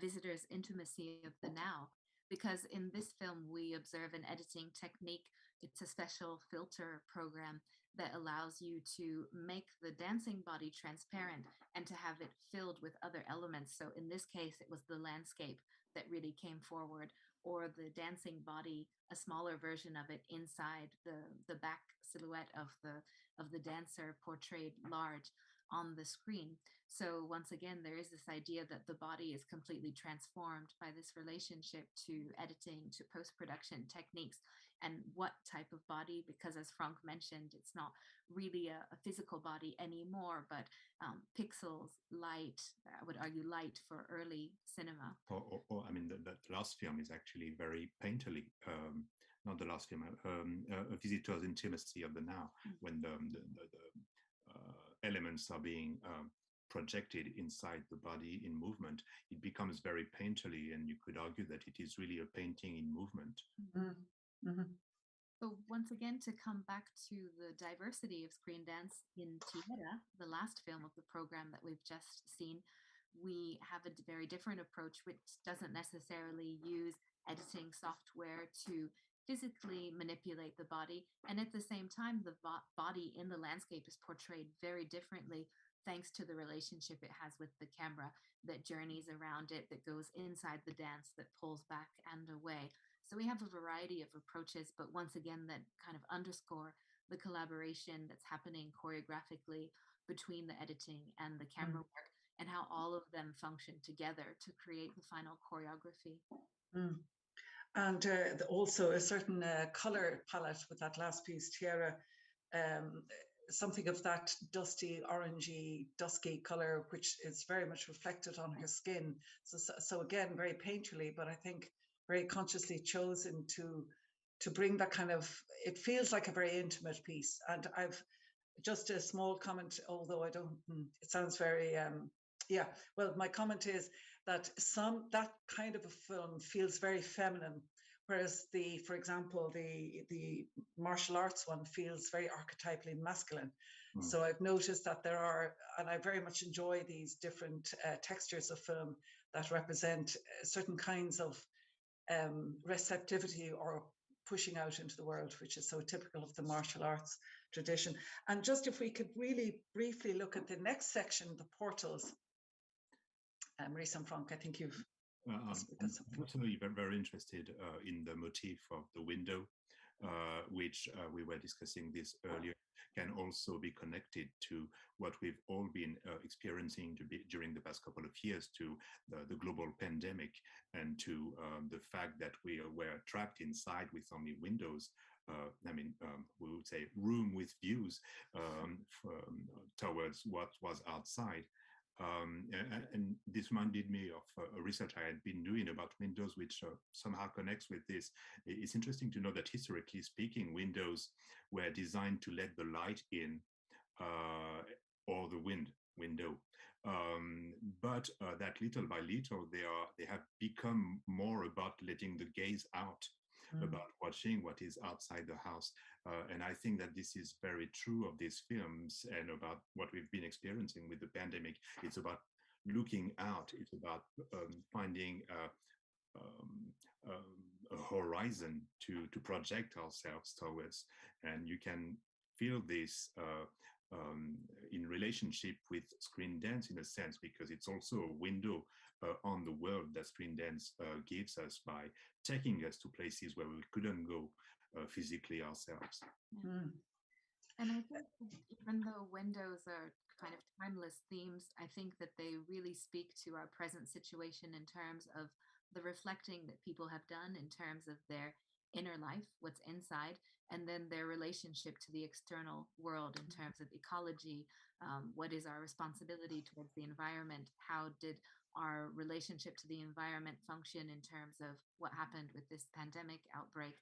Visitors' Intimacy of the Now, because in this film we observe an editing technique. It's a special filter program that allows you to make the dancing body transparent and to have it filled with other elements. So in this case, it was the landscape that really came forward, or the dancing body, a smaller version of it inside the back silhouette of the dancer portrayed large on the screen. So once again, there is this idea that the body is completely transformed by this relationship to editing, to post-production techniques, and what type of body, because as Frank mentioned, it's not really a physical body anymore, but pixels, light, I would argue light for early cinema. Or I mean, the last film is actually very painterly. Not the last film, A Visitor's Intimacy of the Now, when the elements are being projected inside the body in movement, it becomes very painterly, and you could argue that it is really a painting in movement. So once again, to come back to the diversity of screen dance in Tierra, the last film of the program that we've just seen, we have a very different approach, which doesn't necessarily use editing software to physically manipulate the body. And at the same time, the body in the landscape is portrayed very differently, thanks to the relationship it has with the camera, that journeys around it, that goes inside the dance, that pulls back and away. So we have a variety of approaches, but once again, that kind of underscore the collaboration that's happening choreographically between the editing and the camera work, and how all of them function together to create the final choreography. And also a certain color palette with that last piece, Tierra, something of that dusty, orangey, dusky color, which is very much reflected on her skin. So again, very painterly, but I think very consciously chosen to bring that kind of, it feels like a very intimate piece. And just a small comment, although I don't, it sounds very, yeah. Well, my comment is that that kind of a film feels very feminine, whereas for example, the martial arts one feels very archetypally masculine. So I've noticed that there are, and I very much enjoy these different textures of film that represent certain kinds of receptivity or pushing out into the world, which is so typical of the martial arts tradition. And just if we could really briefly look at the next section, the portals. Maurice and Frank, I think you've I'm personally very interested in the motif of the window, which we were discussing this earlier, can also be connected to what we've all been experiencing during the past couple of years, to the global pandemic, and to the fact that we were trapped inside with only windows. We would say room with views towards what was outside. And this reminded me of a research I had been doing about windows, which somehow connects with this. It's interesting to know that historically speaking, windows were designed to let the light in or the window. But that little by little, they have become more about letting the gaze out, about watching what is outside the house. And I think that this is very true of these films and about what we've been experiencing with the pandemic. It's about looking out. It's about finding a horizon to project ourselves towards. And you can feel this in relationship with screen dance in a sense, because it's also a window on the world that screen dance gives us by taking us to places where we couldn't go physically ourselves. Yeah. And I think even though windows are kind of timeless themes, I think that they really speak to our present situation in terms of the reflecting that people have done in terms of their inner life, what's inside, and then their relationship to the external world in terms of ecology. What is our responsibility towards the environment? How did our relationship to the environment function in terms of what happened with this pandemic outbreak?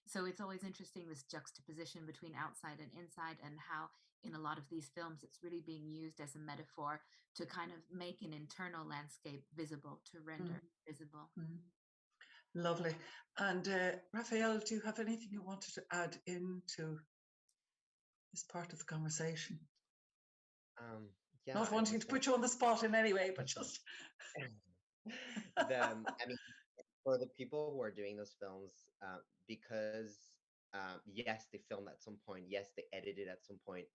So it's always interesting, this juxtaposition between outside and inside, and how in a lot of these films it's really being used as a metaphor to kind of make an internal landscape visible, to render visible. Lovely. And Raphael, do you have anything you wanted to add into this part of the conversation? Yeah, Not wanting to put you on the spot in any way, but just I mean, for the people who are doing those films, because yes, they filmed at some point, yes, they edited at some point,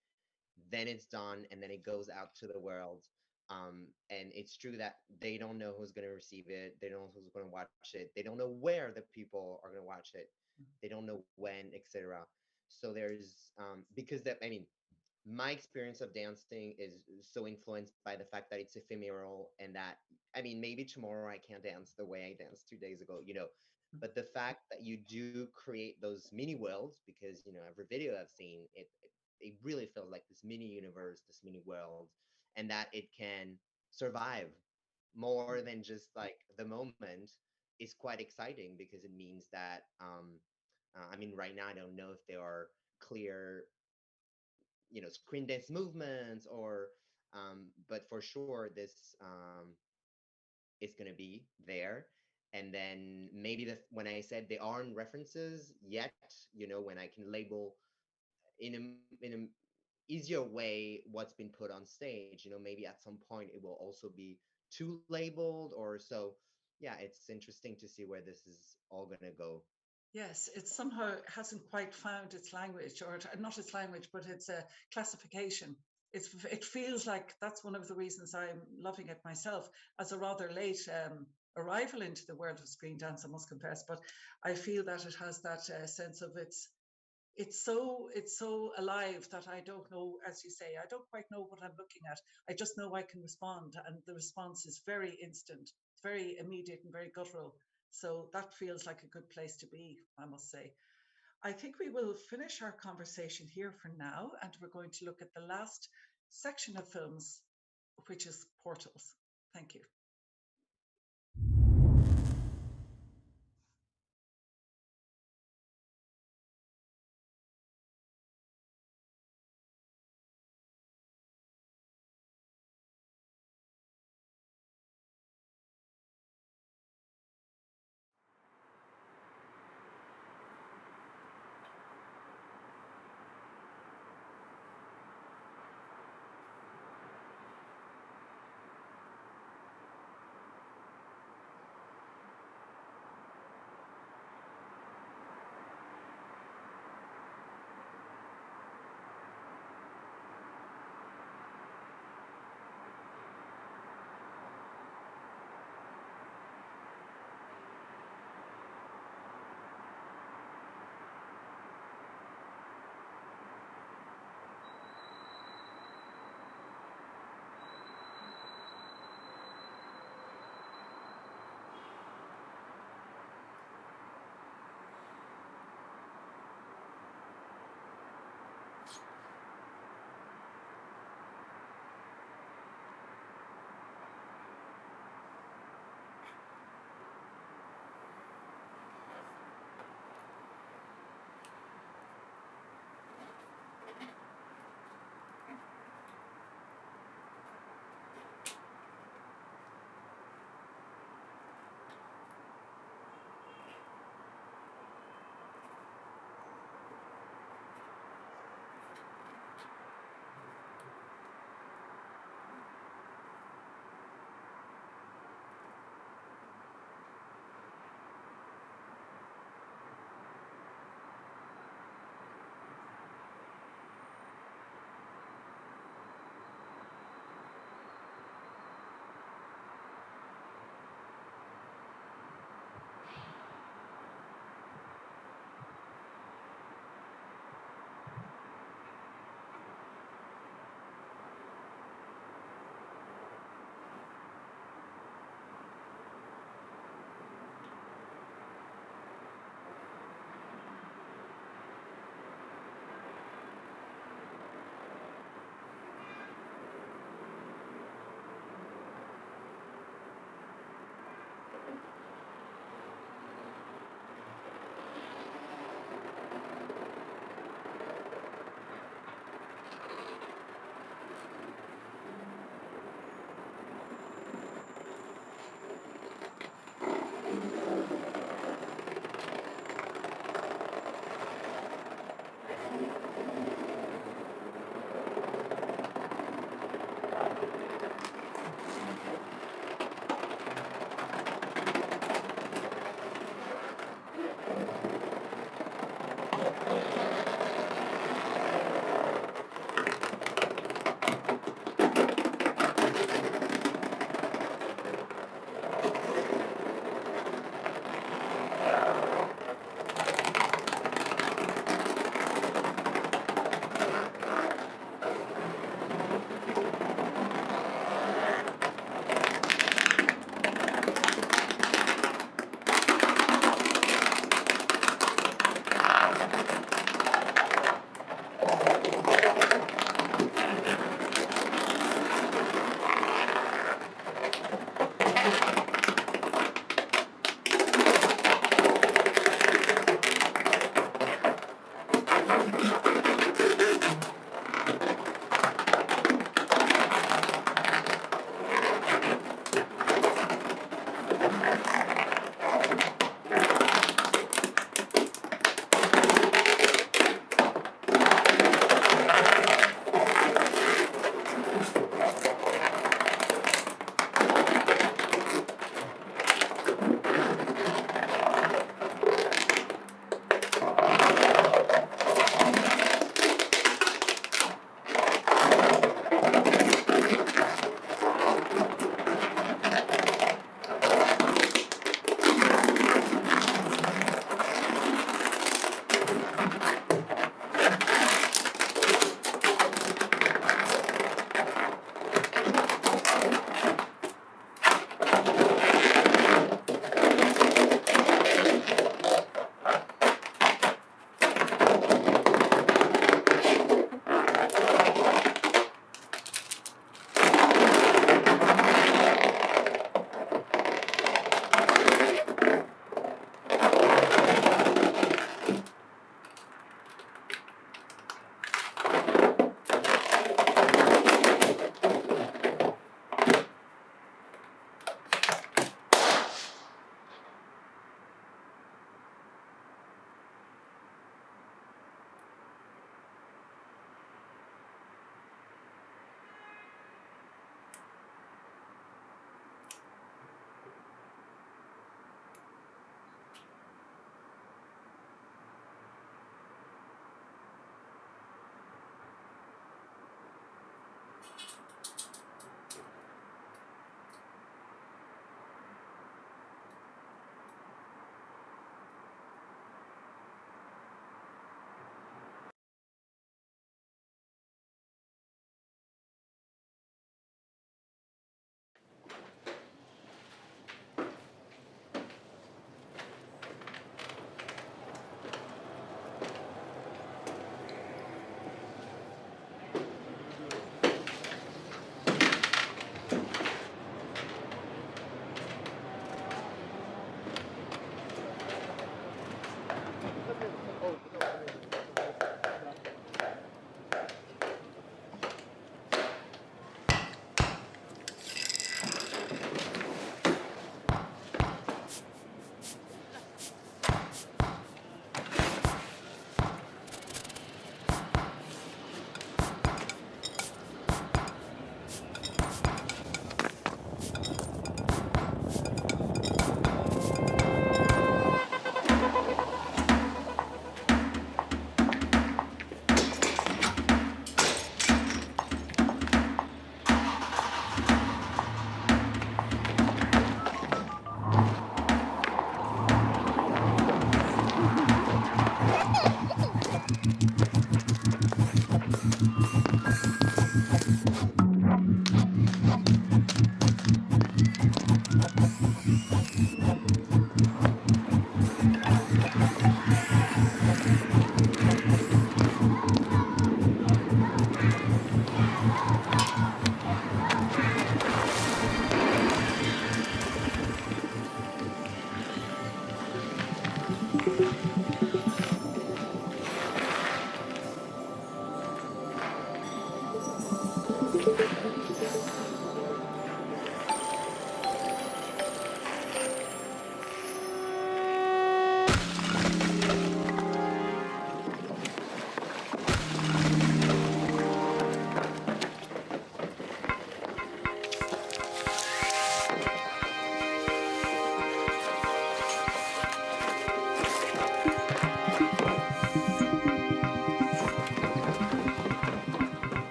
then it's done, and then it goes out to the world. And it's true that they don't know who's going to receive it, they don't know who's going to watch it, they don't know where the people are going to watch it, they don't know when, etc. So there's because that, I mean, my experience of dancing is so influenced by the fact that it's ephemeral, and that, I mean, maybe tomorrow I can't dance the way I danced 2 days ago, but the fact that you do create those mini worlds, because every video I've seen, it really feels like this mini universe, this mini world, and that it can survive more than just like the moment is quite exciting, because it means that I mean, right now I don't know if there are clear screen dance movements, or but for sure this is going to be there. And then maybe when I said there aren't references yet, when I can label in a easier way what's been put on stage, maybe at some point it will also be too labeled or so. Yeah, it's interesting to see where this is all going to go. Yes, it somehow hasn't quite found its language, or not its language, but its classification. It feels like that's one of the reasons I'm loving it myself, as a rather late arrival into the world of screen dance, I must confess. But I feel that it has that sense of it's so alive that I don't know, as you say, I don't quite know what I'm looking at. I just know I can respond, and the response is very instant, very immediate, and very guttural. So that feels like a good place to be, I must say. I think we will finish our conversation here for now, and we're going to look at the last section of films, which is portals. Thank you.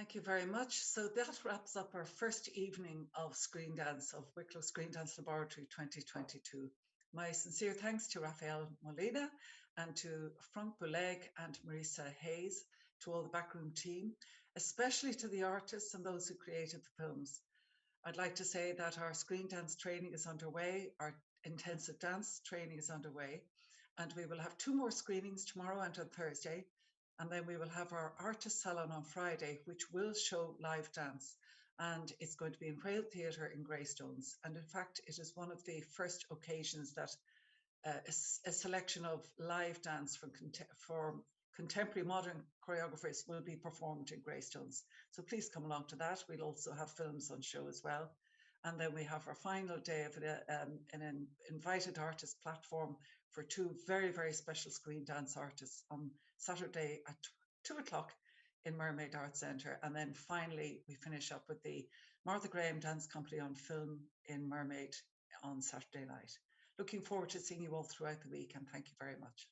Thank you very much. So that wraps up our first evening of Screen Dance of Wicklow Screen Dance Laboratory 2022. My sincere thanks to Rafael Molina and to Frank Bouleg and Marisa Hayes, to all the backroom team, especially to the artists and those who created the films. I'd like to say that our screen dance training is underway, our intensive dance training is underway, and we will have 2 more screenings tomorrow and on Thursday. And then we will have our artist salon on Friday, which will show live dance. And it's going to be in Whale Theatre in Greystones. And in fact, it is one of the first occasions that a selection of live dance from contemporary modern choreographers will be performed in Greystones. So please come along to that. We'll also have films on show as well. And then we have our final day of an invited artist platform for 2 very, very special screen dance artists on Saturday at 2 o'clock in Mermaid Arts Centre. And then finally, we finish up with the Martha Graham Dance Company on film in Mermaid on Saturday night. Looking forward to seeing you all throughout the week, and thank you very much.